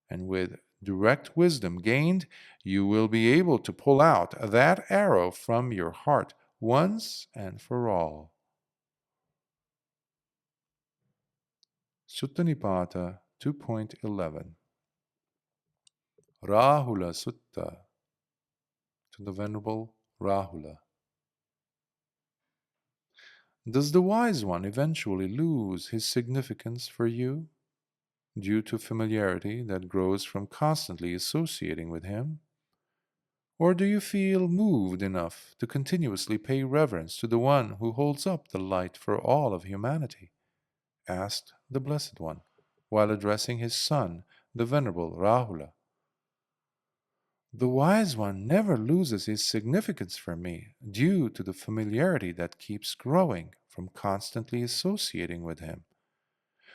and with direct wisdom gained, you will be able to pull out that arrow from your heart once and for all. Sutta Nipāta 2.11 Rāhula Sutta, to the Venerable Rāhula. Does the wise one eventually lose his significance for you, due to familiarity that grows from constantly associating with him? Or do you feel moved enough to continuously pay reverence to the one who holds up the light for all of humanity? Asked the Blessed One, while addressing his son, the Venerable Rāhula. The wise one never loses his significance for me due to the familiarity that keeps growing from constantly associating with him.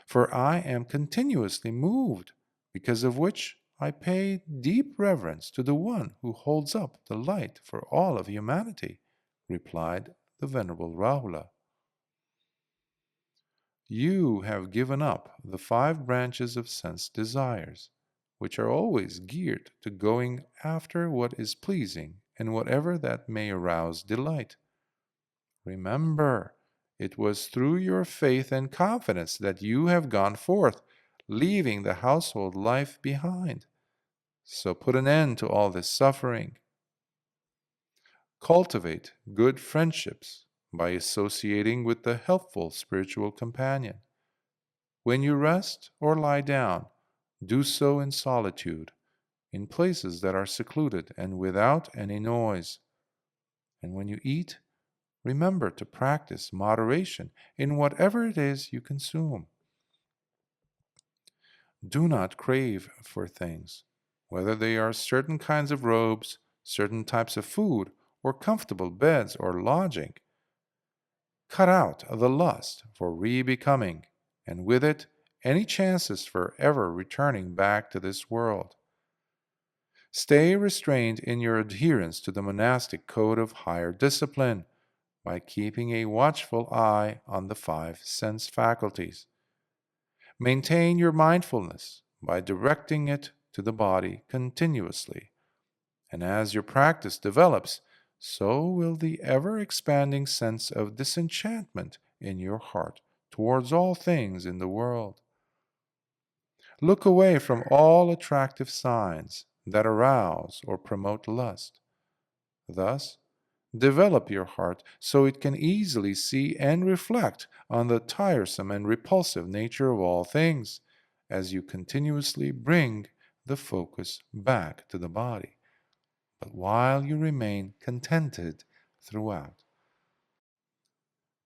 For I am continuously moved, because of which I pay deep reverence to the one who holds up the light for all of humanity, replied the Venerable Rāhula. You have given up the 5 branches of sense desires, which are always geared to going after what is pleasing and whatever that may arouse delight. Remember, it was through your faith and confidence that you have gone forth, leaving the household life behind. So put an end to all this suffering. Cultivate good friendships by associating with the helpful spiritual companion. When you rest or lie down, do so in solitude, in places that are secluded and without any noise. And when you eat, remember to practice moderation in whatever it is you consume. Do not crave for things, whether they are certain kinds of robes, certain types of food, or comfortable beds or lodging. Cut out the lust for re-becoming, and with it, any chances for ever returning back to this world. Stay restrained in your adherence to the monastic code of higher discipline by keeping a watchful eye on the 5 sense faculties. Maintain your mindfulness by directing it to the body continuously, and as your practice develops, so will the ever-expanding sense of disenchantment in your heart towards all things in the world. Look away from all attractive signs that arouse or promote lust. Thus, develop your heart so it can easily see and reflect on the tiresome and repulsive nature of all things, as you continuously bring the focus back to the body, but while you remain contented throughout.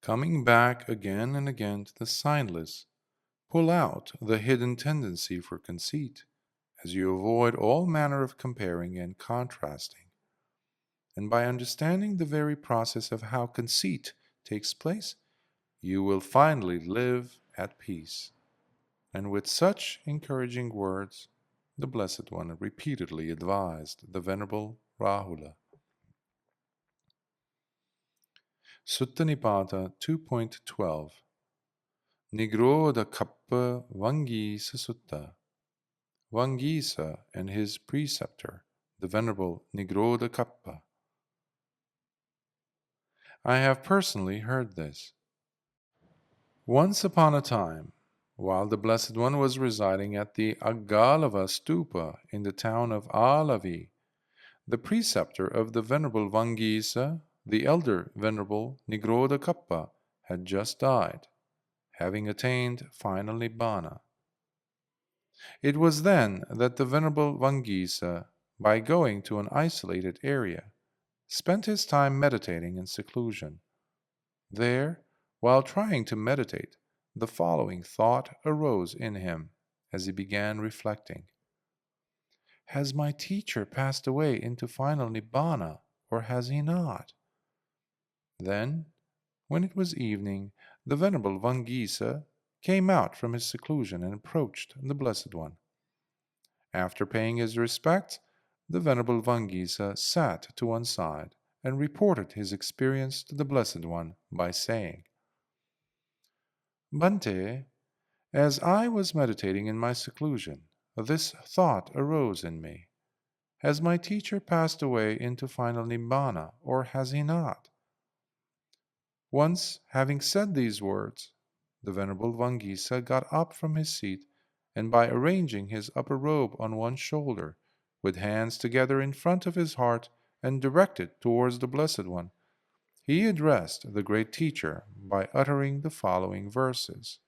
Coming back again and again to the signless, pull out the hidden tendency for conceit, as you avoid all manner of comparing and contrasting. And by understanding the very process of how conceit takes place, you will finally live at peace. And with such encouraging words, the Blessed One repeatedly advised the Venerable Rāhula. Sutta Nipāta 2.12 Nigrodhakappa Vaṅgīsa Sutta. Vaṅgīsa and his preceptor, the Venerable Nigrodhakappa. I have personally heard this. Once upon a time, while the Blessed One was residing at the Aggalava Stupa in the town of Alavi, the preceptor of the Venerable Vaṅgīsa, the elder Venerable Nigrodhakappa, had just died, having attained final Nibbana. It was then that the Venerable Vaṅgīsa, by going to an isolated area, spent his time meditating in seclusion. There, while trying to meditate, the following thought arose in him as he began reflecting. Has my teacher passed away into final Nibbana, or has he not? Then, when it was evening, the Venerable Vaṅgīsa came out from his seclusion and approached the Blessed One. After paying his respects, the Venerable Vaṅgīsa sat to one side and reported his experience to the Blessed One by saying, Bhante, As I was meditating in my seclusion, this thought arose in me. Has my teacher passed away into final Nibbana, or has he not? Once, having said these words, the Venerable Vaṅgīsa got up from his seat, and by arranging his upper robe on one shoulder, with hands together in front of his heart and directed towards the Blessed One, he addressed the great teacher by uttering the following verses.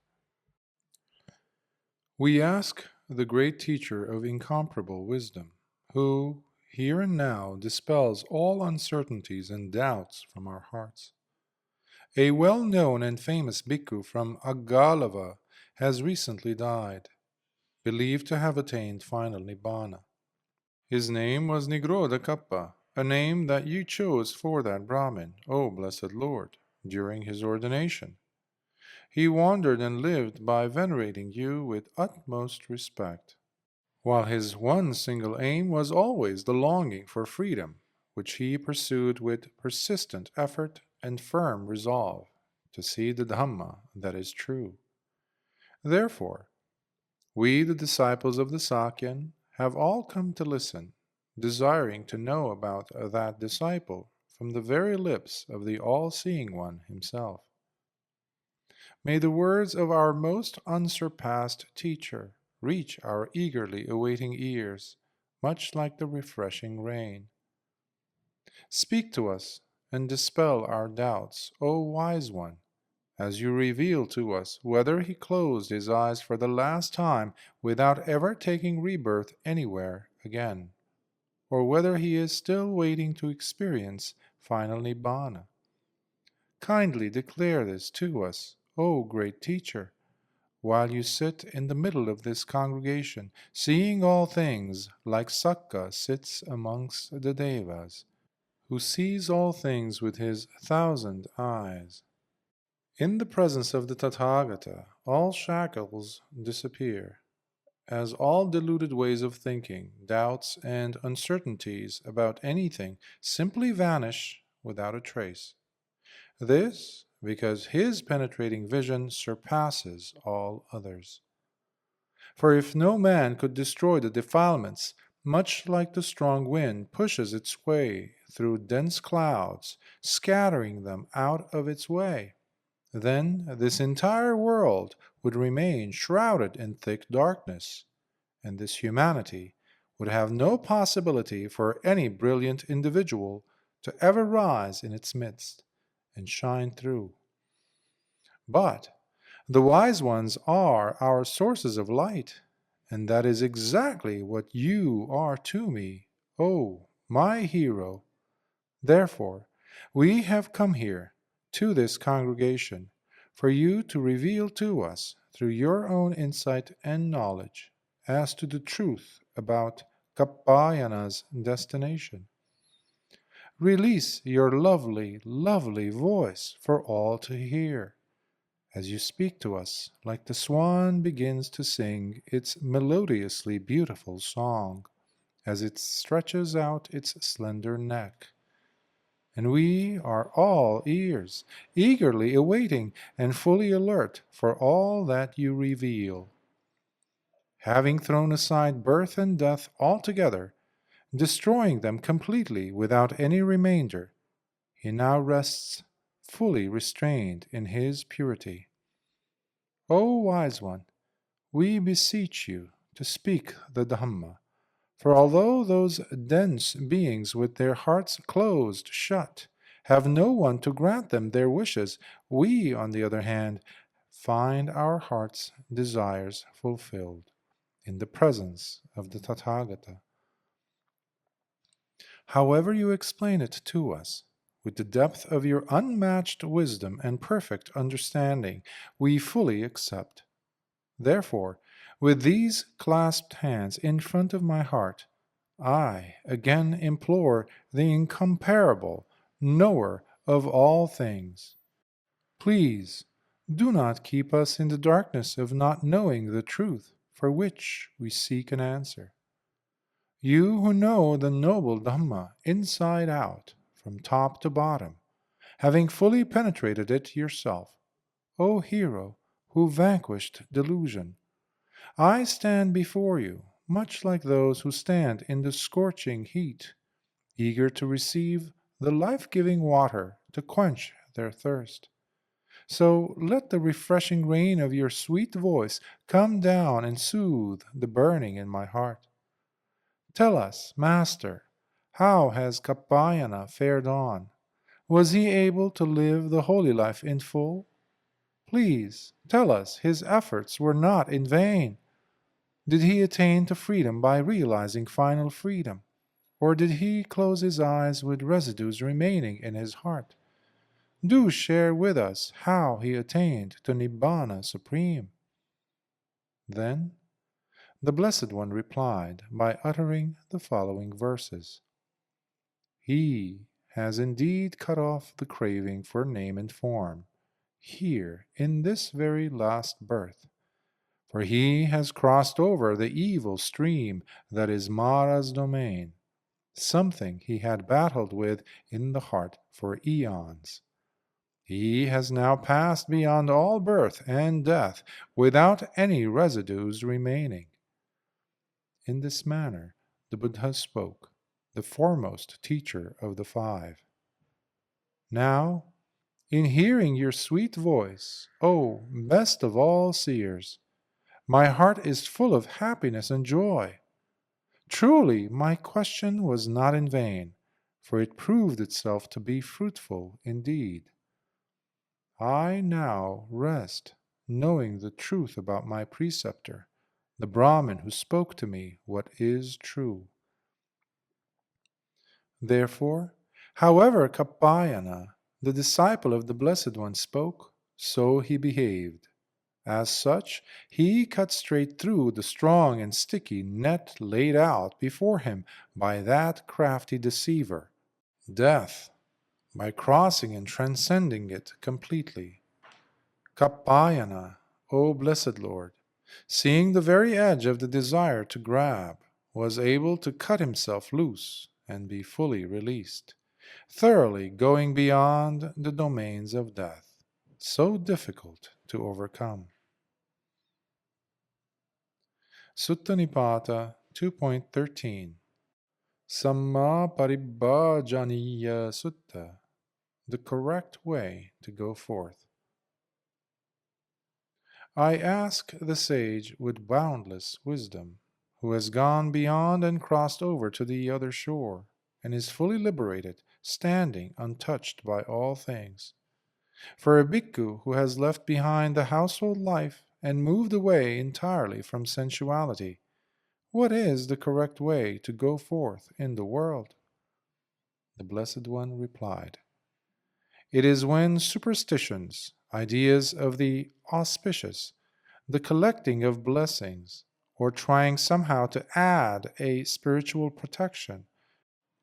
We ask the great teacher of incomparable wisdom, who, here and now, dispels all uncertainties and doubts from our hearts. A well-known and famous bhikkhu from Maṅgala has recently died, believed to have attained final Nibbana. His name was Nigrodhakappa, a name that you chose for that Brahmin, O Blessed Lord, during his ordination. He wandered and lived by venerating you with utmost respect, while his one single aim was always the longing for freedom, which he pursued with persistent effort and firm resolve to see the Dhamma that is true. Therefore, we, the disciples of the Sakyan, have all come to listen, desiring to know about that disciple from the very lips of the all-seeing one himself. May the words of our most unsurpassed teacher reach our eagerly awaiting ears, much like the refreshing rain. Speak to us and dispel our doubts, O Wise One, as you reveal to us whether he closed his eyes for the last time without ever taking rebirth anywhere again, or whether he is still waiting to experience final Nibbana. Kindly declare this to us, O great teacher, while you sit in the middle of this congregation, seeing all things like Sakkha sits amongst the Devas, who sees all things with his 1,000 eyes. In the presence of the Tathagata, all shackles disappear, as all deluded ways of thinking, doubts, and uncertainties about anything simply vanish without a trace. This because his penetrating vision surpasses all others. For if no man could destroy the defilements, much like the strong wind pushes its way through dense clouds, scattering them out of its way, then this entire world would remain shrouded in thick darkness, and this humanity would have no possibility for any brilliant individual to ever rise in its midst and shine through. But the wise ones are our sources of light, and that is exactly what you are to me, O my hero. Therefore, we have come here, to this congregation, for you to reveal to us, through your own insight and knowledge, as to the truth about Kappayana's destination. Release your lovely, lovely voice for all to hear, as you speak to us like the swan begins to sing its melodiously beautiful song, as it stretches out its slender neck. And we are all ears, eagerly awaiting and fully alert for all that you reveal. Having thrown aside birth and death altogether, destroying them completely without any remainder, he now rests fully restrained in his purity. O Wise One, we beseech you to speak the Dhamma, for although those dense beings with their hearts closed shut have no one to grant them their wishes, we, on the other hand, find our hearts' desires fulfilled in the presence of the Tathagata. However you explain it to us, with the depth of your unmatched wisdom and perfect understanding, we fully accept. Therefore, with these clasped hands in front of my heart, I again implore the incomparable knower of all things. Please, do not keep us in the darkness of not knowing the truth for which we seek an answer. You who know the noble Dhamma inside out, from top to bottom, having fully penetrated it yourself, O hero, who vanquished delusion. I stand before you, much like those who stand in the scorching heat, eager to receive the life-giving water to quench their thirst. So let the refreshing rain of your sweet voice come down and soothe the burning in my heart. Tell us, Master, how has Kappayana fared on? Was he able to live the holy life in full? Please tell us his efforts were not in vain. Did he attain to freedom by realizing final freedom? Or did he close his eyes with residues remaining in his heart? Do share with us how he attained to Nibbana Supreme. Then the Blessed One replied by uttering the following verses. He has indeed cut off the craving for name and form, here in this very last birth, for he has crossed over the evil stream that is Mara's domain, something he had battled with in the heart for eons. He has now passed beyond all birth and death without any residues remaining. In this manner the Buddha spoke, the foremost teacher of the five. Now, in hearing your sweet voice, O best of all seers, my heart is full of happiness and joy. Truly, my question was not in vain, for it proved itself to be fruitful indeed. I now rest, knowing the truth about my preceptor, the Brahmin who spoke to me what is true. Therefore, however Kappayana, the disciple of the Blessed One, spoke, so he behaved. As such, he cut straight through the strong and sticky net laid out before him by that crafty deceiver, death, by crossing and transcending it completely. Kappayana, O Blessed Lord, seeing the very edge of the desire to grab, was able to cut himself loose and be fully released, thoroughly going beyond the domains of death, so difficult to overcome. Sutta Nipāta 2.13 Sammāparibbājanīya Sutta, the correct way to go forth. I ask the sage with boundless wisdom, who has gone beyond and crossed over to the other shore, and is fully liberated, standing untouched by all things. For a bhikkhu who has left behind the household life and moved away entirely from sensuality, what is the correct way to go forth in the world? The Blessed One replied, It is when superstitions, ideas of the auspicious, the collecting of blessings, or trying somehow to add a spiritual protection,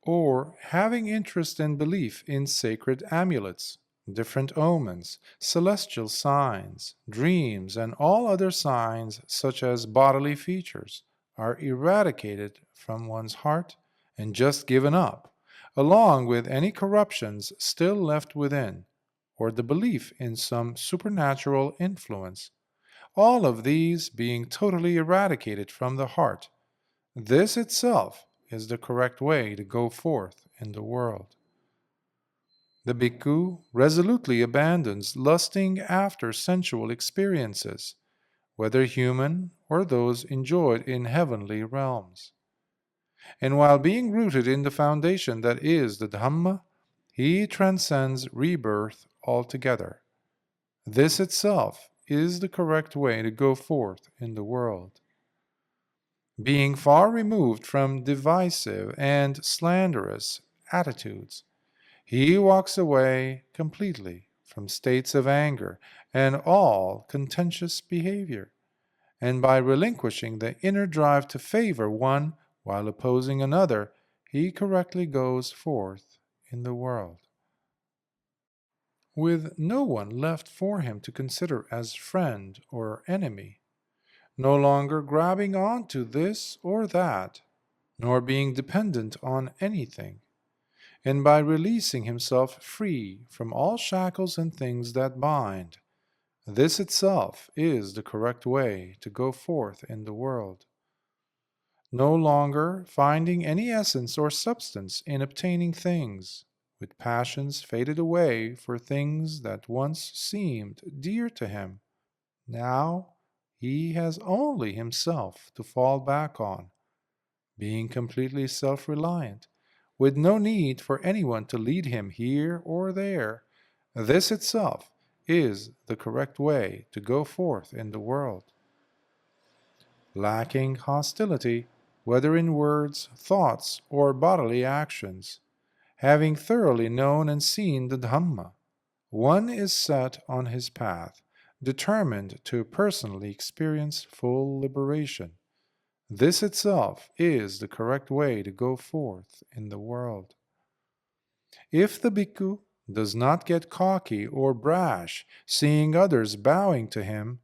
or having interest and belief in sacred amulets, different omens, celestial signs, dreams, and all other signs such as bodily features, are eradicated from one's heart and just given up, along with any corruptions still left within, or the belief in some supernatural influence, all of these being totally eradicated from the heart. This itself is the correct way to go forth in the world. The bhikkhu resolutely abandons lusting after sensual experiences, whether human or those enjoyed in heavenly realms. And while being rooted in the foundation that is the Dhamma, he transcends rebirth altogether. This itself is the correct way to go forth in the world. Being far removed from divisive and slanderous attitudes, he walks away completely from states of anger and all contentious behavior, and by relinquishing the inner drive to favor one while opposing another, he correctly goes forth in the world. With no one left for him to consider as friend or enemy, no longer grabbing onto this or that, nor being dependent on anything, and by releasing himself free from all shackles and things that bind, This itself is the correct way to go forth in the world. No longer finding any essence or substance in obtaining things, with passions faded away for things that once seemed dear to him. Now he has only himself to fall back on, being completely self-reliant, with no need for anyone to lead him here or there. This itself is the correct way to go forth in the world. Lacking hostility, whether in words, thoughts, or bodily actions, having thoroughly known and seen the Dhamma, one is set on his path, determined to personally experience full liberation. This itself is the correct way to go forth in the world. If the bhikkhu does not get cocky or brash, seeing others bowing to him,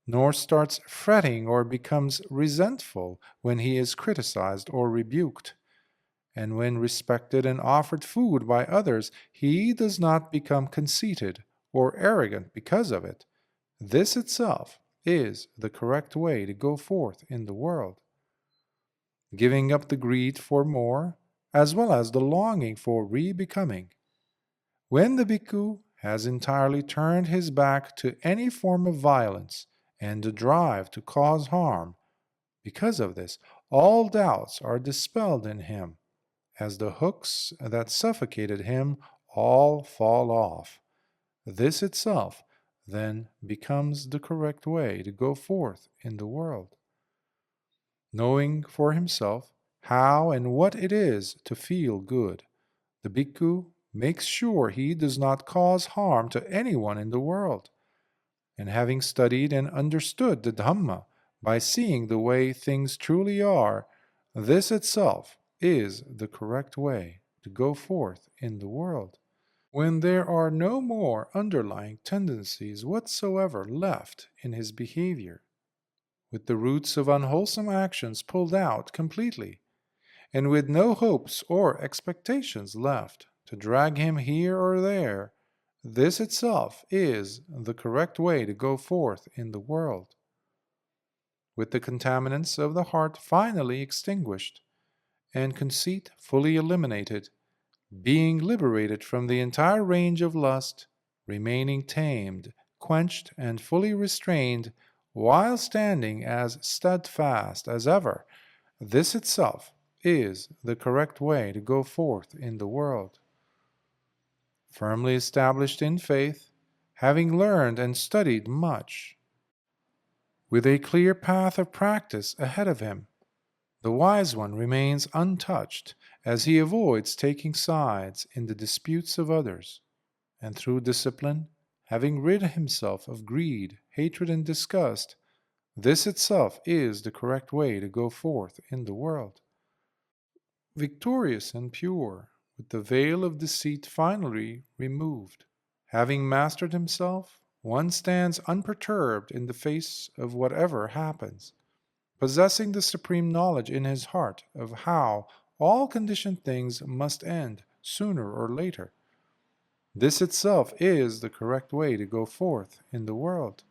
nor starts fretting or becomes resentful when he is criticized or rebuked, and when respected and offered food by others, he does not become conceited or arrogant because of it, this itself is the correct way to go forth in the world. Giving up the greed for more, as well as the longing for re-becoming. When the bhikkhu has entirely turned his back to any form of violence and the drive to cause harm, because of this, all doubts are dispelled in him, as the hooks that suffocated him all fall off. This itself then becomes the correct way to go forth in the world. Knowing for himself how and what it is to feel good, the bhikkhu makes sure he does not cause harm to anyone in the world. And having studied and understood the Dhamma by seeing the way things truly are, this itself is the correct way to go forth in the world. When there are no more underlying tendencies whatsoever left in his behavior, with the roots of unwholesome actions pulled out completely, and with no hopes or expectations left to drag him here or there, this itself is the correct way to go forth in the world. With the contaminants of the heart finally extinguished, and conceit fully eliminated, being liberated from the entire range of lust, remaining tamed, quenched, and fully restrained, while standing as steadfast as ever, this itself is the correct way to go forth in the world. Firmly established in faith, having learned and studied much, with a clear path of practice ahead of him, the wise one remains untouched, as he avoids taking sides in the disputes of others, and through discipline, having rid himself of greed, hatred, and disgust, this itself is the correct way to go forth in the world. Victorious and pure, with the veil of deceit finally removed, having mastered himself, one stands unperturbed in the face of whatever happens, possessing the supreme knowledge in his heart of how all conditioned things must end sooner or later. This itself is the correct way to go forth in the world.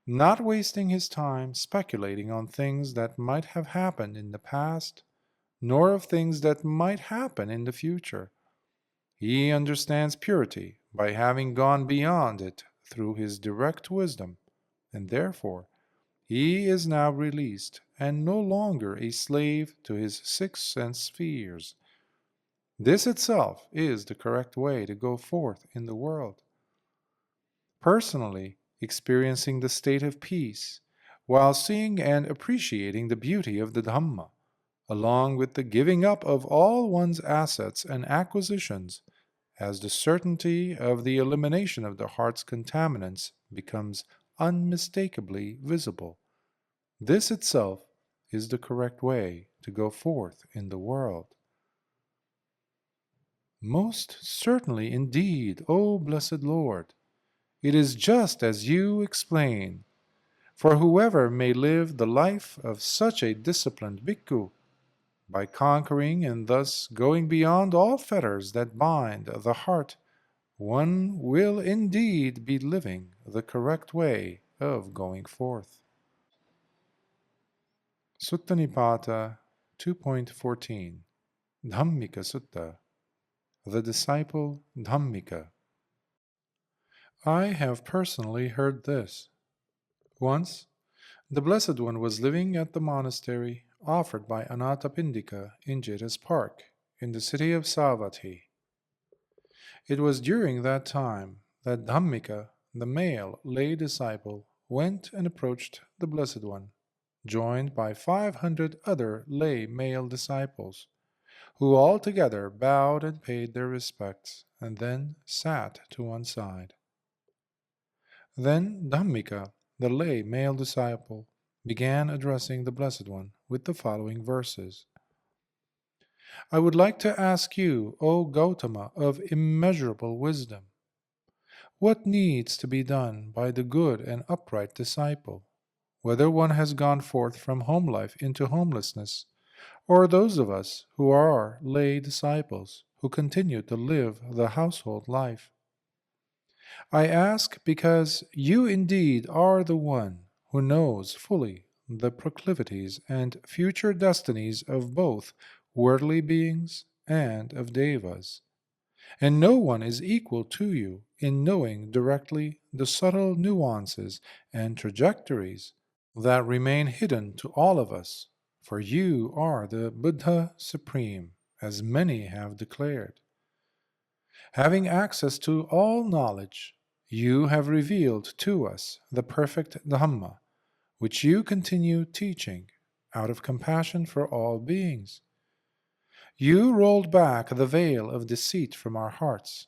Not wasting his time speculating on things that might have happened in the past, nor of things that might happen in the future. He understands purity by having gone beyond it through his direct wisdom, and therefore he is now released and no longer a slave to his six sense spheres. This itself is the correct way to go forth in the world. Personally experiencing the state of peace, while seeing and appreciating the beauty of the Dhamma, along with the giving up of all one's assets and acquisitions, as the certainty of the elimination of the heart's contaminants becomes unmistakably visible. This itself is the correct way to go forth in the world. Most certainly indeed, O blessed Lord, it is just as you explain. For whoever may live the life of such a disciplined bhikkhu, by conquering and thus going beyond all fetters that bind the heart, one will indeed be living the correct way of going forth. Sutta Nipāta 2.14 Dhammika Sutta. The Disciple Dhammika. I have personally heard this. Once, the Blessed One was living at the monastery offered by Anathapindika in Jeta's Park, in the city of Savatthi. It was during that time that Dhammika, the male lay disciple, went and approached the Blessed One, joined by 500 other lay male disciples, who all together bowed and paid their respects, and then sat to one side. Then Dhammika, the lay male disciple, began addressing the Blessed One with the following verses. I would like to ask you, O Gautama of immeasurable wisdom, what needs to be done by the good and upright disciple, whether one has gone forth from home life into homelessness, or those of us who are lay disciples who continue to live the household life? I ask because you indeed are the one who knows fully the proclivities and future destinies of both worldly beings and of devas, and no one is equal to you in knowing directly the subtle nuances and trajectories that remain hidden to all of us, for you are the Buddha Supreme, as many have declared. Having access to all knowledge, you have revealed to us the perfect Dhamma, which you continue teaching out of compassion for all beings. You rolled back the veil of deceit from our hearts.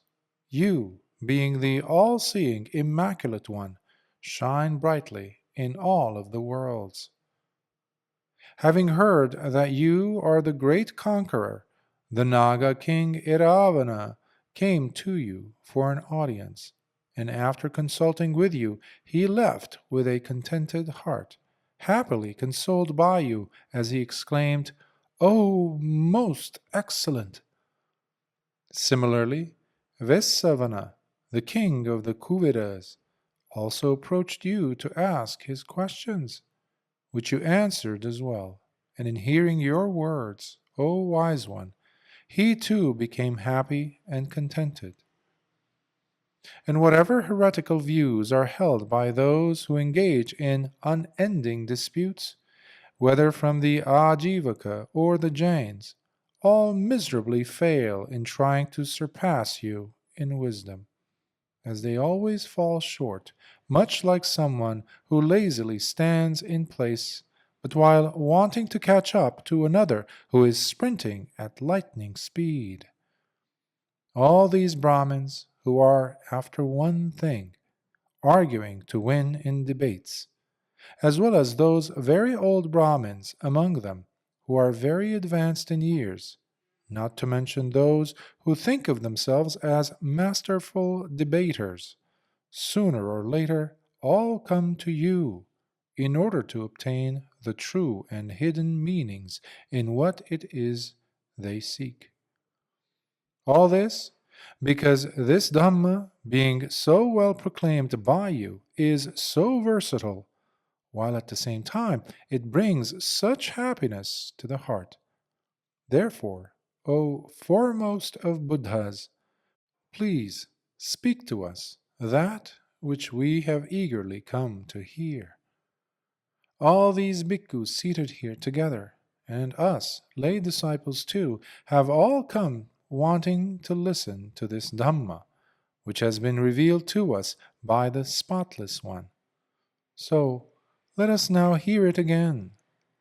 You, being the all-seeing Immaculate One, shine brightly in all of the worlds. Having heard that you are the great conqueror, the Naga king Iravana came to you for an audience, and after consulting with you, he left with a contented heart, happily consoled by you, as he exclaimed, "O most excellent!" Similarly, Vesavana, the king of the Kuveras, also approached you to ask his questions, which you answered as well, and in hearing your words, O wise one, he too became happy and contented. And whatever heretical views are held by those who engage in unending disputes, whether from the Ajivaka or the Jains, all miserably fail in trying to surpass you in wisdom, as they always fall short, much like someone who lazily stands in place, but while wanting to catch up to another who is sprinting at lightning speed. All these Brahmins who are after one thing, arguing to win in debates, as well as those very old Brahmins among them who are very advanced in years, not to mention those who think of themselves as masterful debaters, sooner or later all come to you in order to obtain the true and hidden meanings in what it is they seek. All this because this Dhamma, being so well proclaimed by you, is so versatile, while at the same time it brings such happiness to the heart. Therefore, O foremost of Buddhas, please speak to us that which we have eagerly come to hear. All these bhikkhus seated here together, and us, lay disciples too, have all come wanting to listen to this Dhamma, which has been revealed to us by the Spotless One. So, let us now hear it again,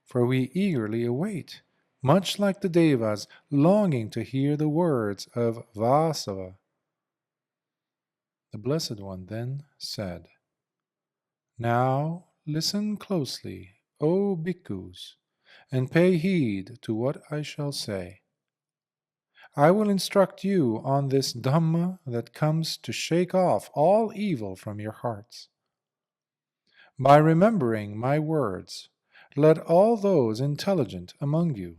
for we eagerly await, much like the Devas longing to hear the words of Vasava. The Blessed One then said, Now listen closely, O bhikkhus, and pay heed to what I shall say. I will instruct you on this Dhamma that comes to shake off all evil from your hearts. By remembering my words, let all those intelligent among you,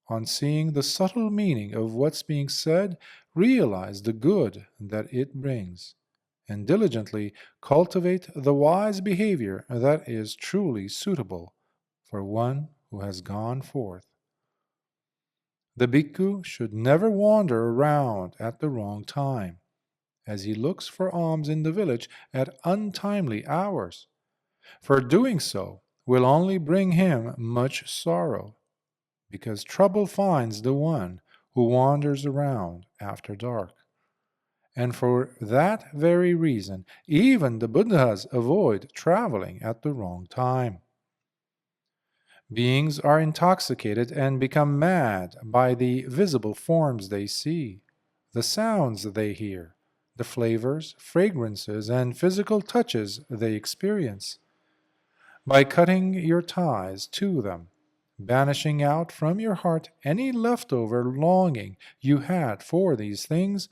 on seeing the subtle meaning of what's being said, realize the good that it brings, and diligently cultivate the wise behavior that is truly suitable for one who has gone forth. The bhikkhu should never wander around at the wrong time, as he looks for alms in the village at untimely hours, for doing so will only bring him much sorrow, because trouble finds the one who wanders around after dark. And for that very reason, even the Buddhas avoid traveling at the wrong time. Beings are intoxicated and become mad by the visible forms they see, the sounds they hear, the flavors, fragrances, and physical touches they experience. By cutting your ties to them, banishing out from your heart any leftover longing you had for these things,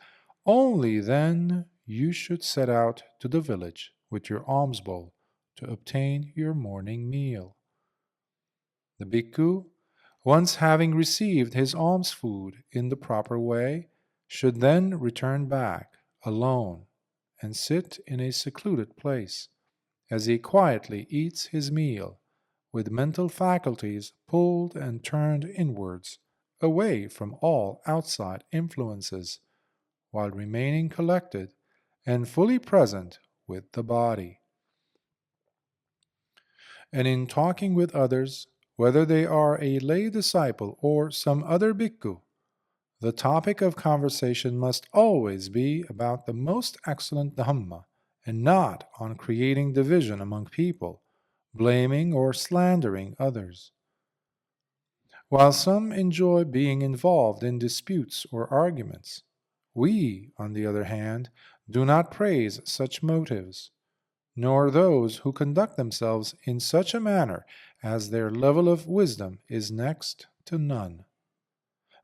only then you should set out to the village with your alms bowl to obtain your morning meal. The bhikkhu, once having received his alms food in the proper way, should then return back alone and sit in a secluded place, as he quietly eats his meal, with mental faculties pulled and turned inwards, away from all outside influences, while remaining collected and fully present with the body. And in talking with others, whether they are a lay disciple or some other bhikkhu, the topic of conversation must always be about the most excellent Dhamma, and not on creating division among people, blaming or slandering others. While some enjoy being involved in disputes or arguments, we, on the other hand, do not praise such motives, nor those who conduct themselves in such a manner as their level of wisdom is next to none.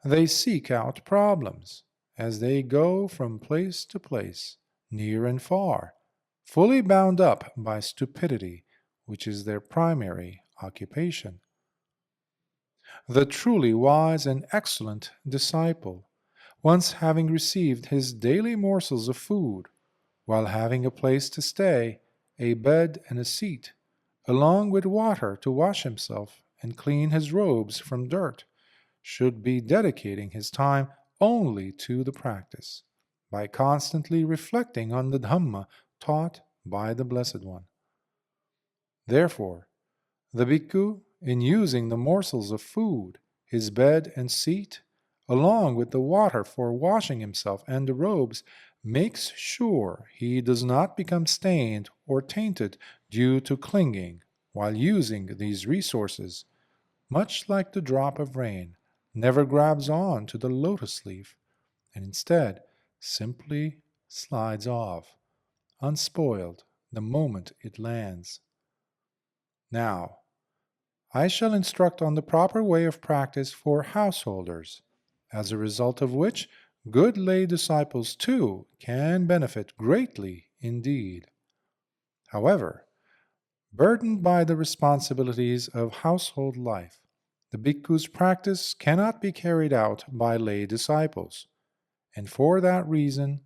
They seek out problems as they go from place to place, near and far, fully bound up by stupidity, which is their primary occupation. The truly wise and excellent disciple, once having received his daily morsels of food, while having a place to stay, a bed and a seat, along with water to wash himself and clean his robes from dirt, should be dedicating his time only to the practice, by constantly reflecting on the Dhamma taught by the Blessed One. Therefore, the bhikkhu, in using the morsels of food, his bed and seat, along with the water for washing himself and the robes, makes sure he does not become stained or tainted due to clinging while using these resources, much like the drop of rain never grabs on to the lotus leaf, and instead simply slides off, unspoiled, the moment it lands. Now, I shall instruct on the proper way of practice for householders, as a result of which good lay disciples too can benefit greatly indeed. However, burdened by the responsibilities of household life, the bhikkhu's practice cannot be carried out by lay disciples, and for that reason,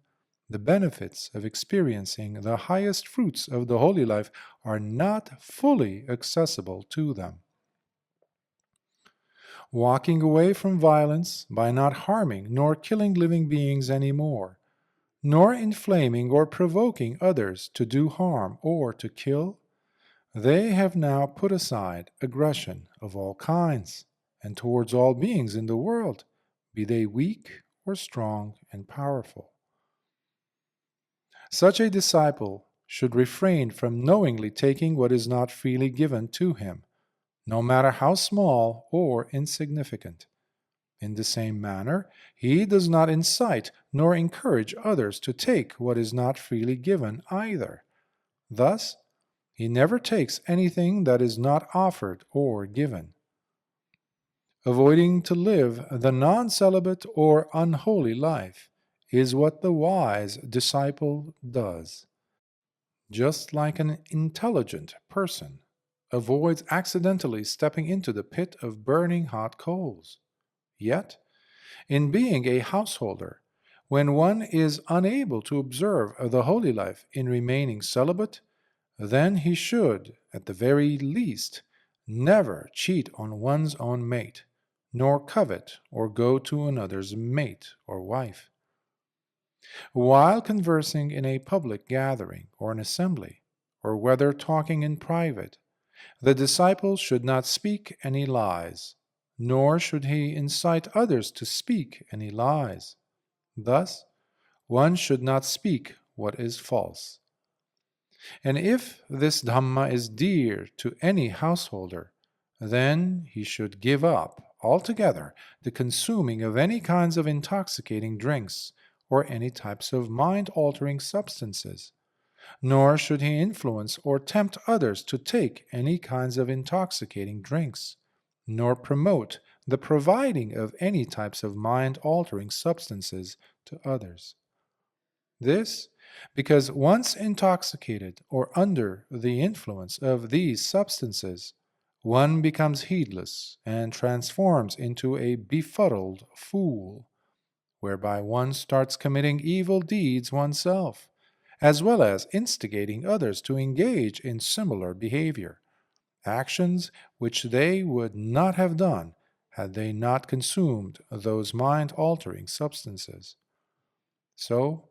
the benefits of experiencing the highest fruits of the holy life are not fully accessible to them. Walking away from violence by not harming nor killing living beings any more, nor inflaming or provoking others to do harm or to kill, they have now put aside aggression of all kinds, and towards all beings in the world, be they weak or strong and powerful. Such a disciple should refrain from knowingly taking what is not freely given to him, no matter how small or insignificant. In the same manner, he does not incite nor encourage others to take what is not freely given either. Thus, he never takes anything that is not offered or given. Avoiding to live the non-celibate or unholy life is what the wise disciple does. Just like an intelligent person avoids accidentally stepping into the pit of burning hot coals. Yet, in being a householder, when one is unable to observe the holy life in remaining celibate, then he should, at the very least, never cheat on one's own mate, nor covet or go to another's mate or wife. While conversing in a public gathering or an assembly, or whether talking in private, the disciple should not speak any lies, nor should he incite others to speak any lies. Thus, one should not speak what is false. And if this Dhamma is dear to any householder, then he should give up altogether the consuming of any kinds of intoxicating drinks or any types of mind-altering substances, nor should he influence or tempt others to take any kinds of intoxicating drinks, nor promote the providing of any types of mind-altering substances to others. This because once intoxicated or under the influence of these substances, one becomes heedless and transforms into a befuddled fool, whereby one starts committing evil deeds oneself, as well as instigating others to engage in similar behavior, actions which they would not have done had they not consumed those mind-altering substances. So,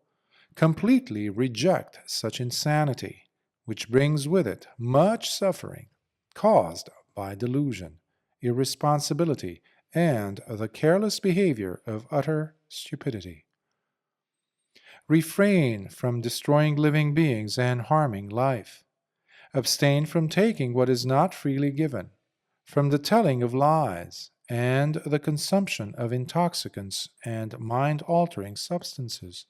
completely reject such insanity, which brings with it much suffering caused by delusion, irresponsibility, and the careless behavior of utter stupidity. Refrain from destroying living beings and harming life. Abstain from taking what is not freely given, from the telling of lies, and the consumption of intoxicants and mind-altering substances.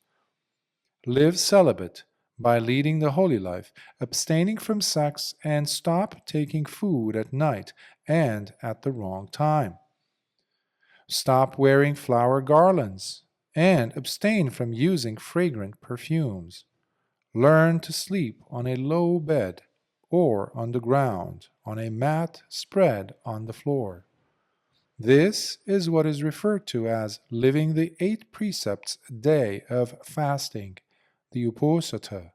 Live celibate by leading the holy life, abstaining from sex, and stop taking food at night and at the wrong time. Stop wearing flower garlands, and abstain from using fragrant perfumes. Learn to sleep on a low bed, or on the ground, on a mat spread on the floor. This is what is referred to as living the 8 precepts day of fasting, the Uposatha,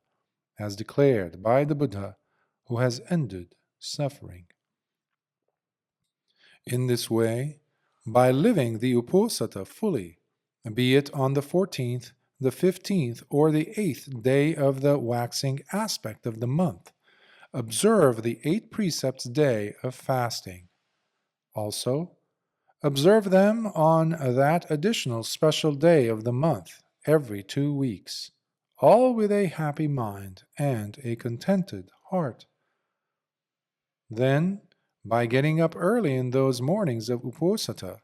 as declared by the Buddha who has ended suffering. In this way, by living the Uposatha fully, be it on the 14th, the 15th, or the 8th day of the waxing aspect of the month, observe the 8 precepts day of fasting. Also, observe them on that additional special day of the month every 2 weeks, all with a happy mind and a contented heart. Then, by getting up early in those mornings of Uposatha,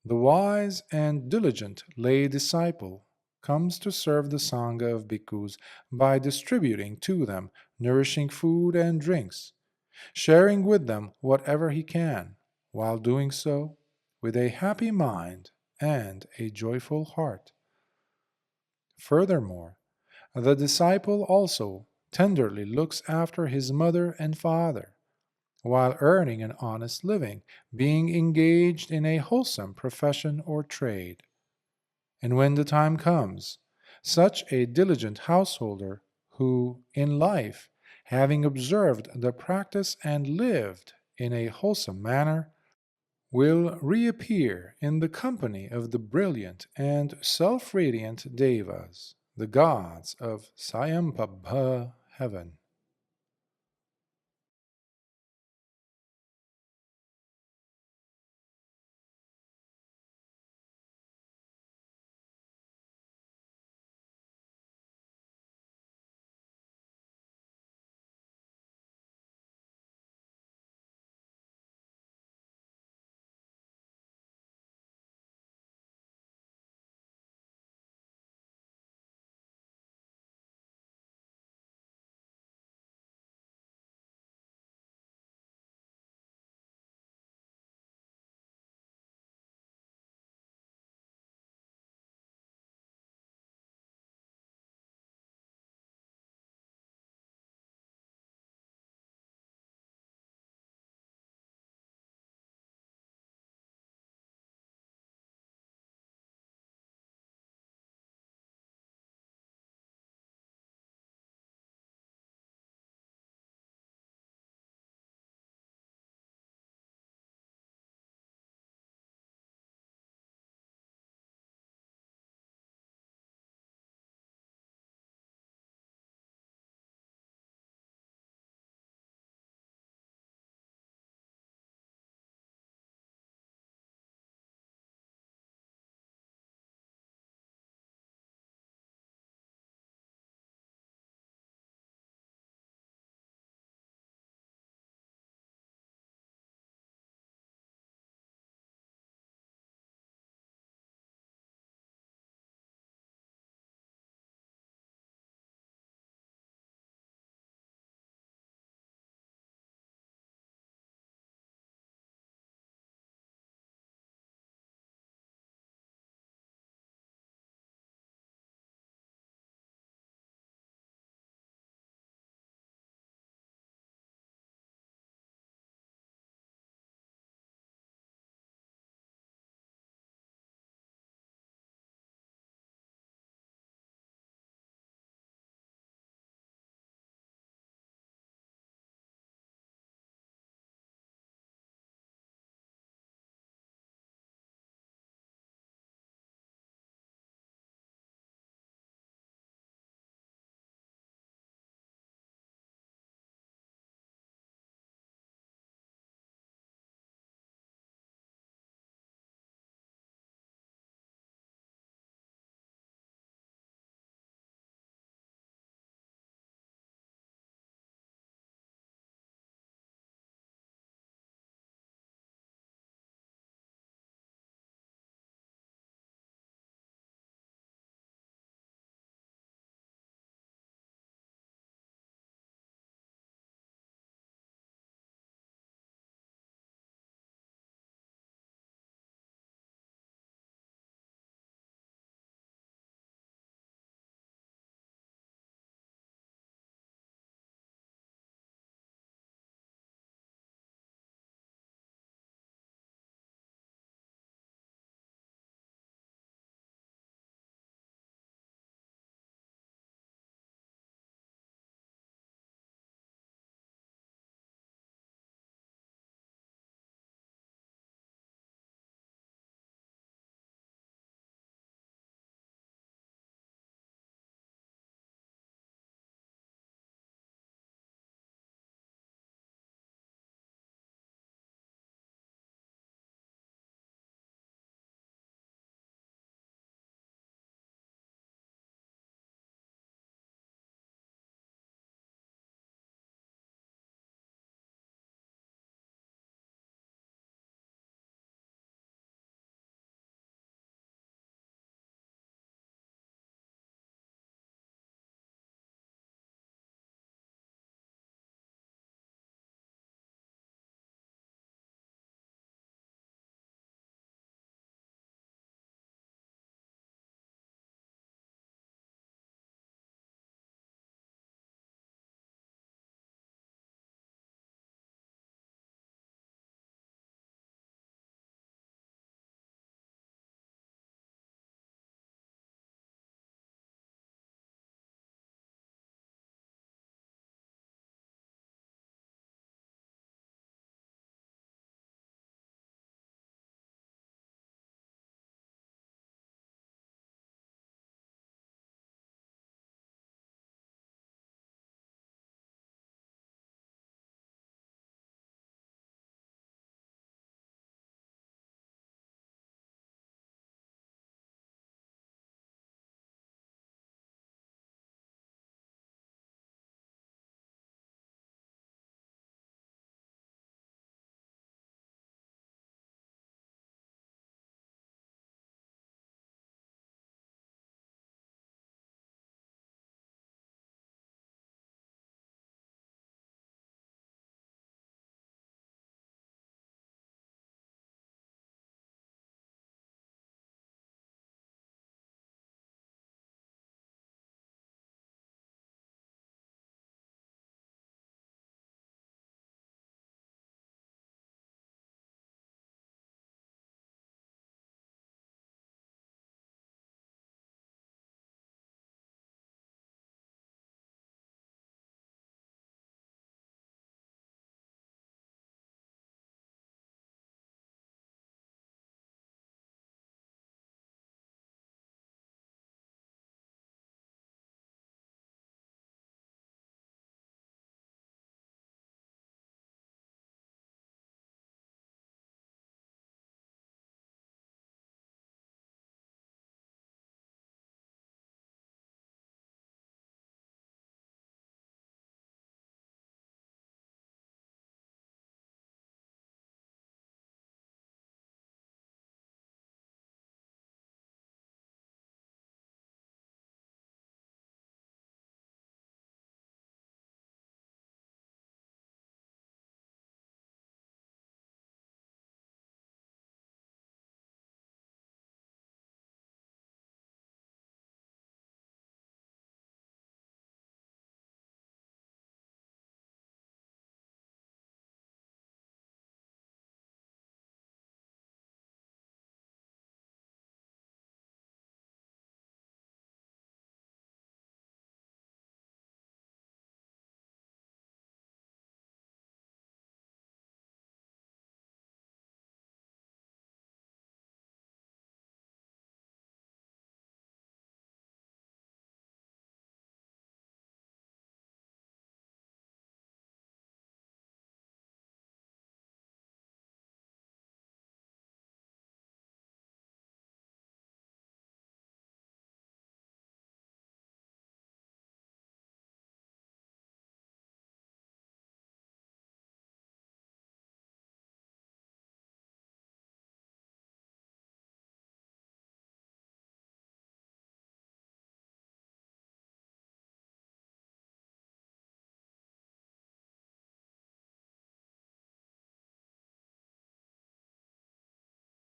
the wise and diligent lay disciple comes to serve the Sangha of bhikkhus by distributing to them nourishing food and drinks, sharing with them whatever he can, while doing so with a happy mind and a joyful heart. Furthermore, the disciple also tenderly looks after his mother and father, while earning an honest living, being engaged in a wholesome profession or trade. And when the time comes, such a diligent householder who, in life, having observed the practice and lived in a wholesome manner, will reappear in the company of the brilliant and self-radiant devas, the gods of Sammāparibbājanīya heaven.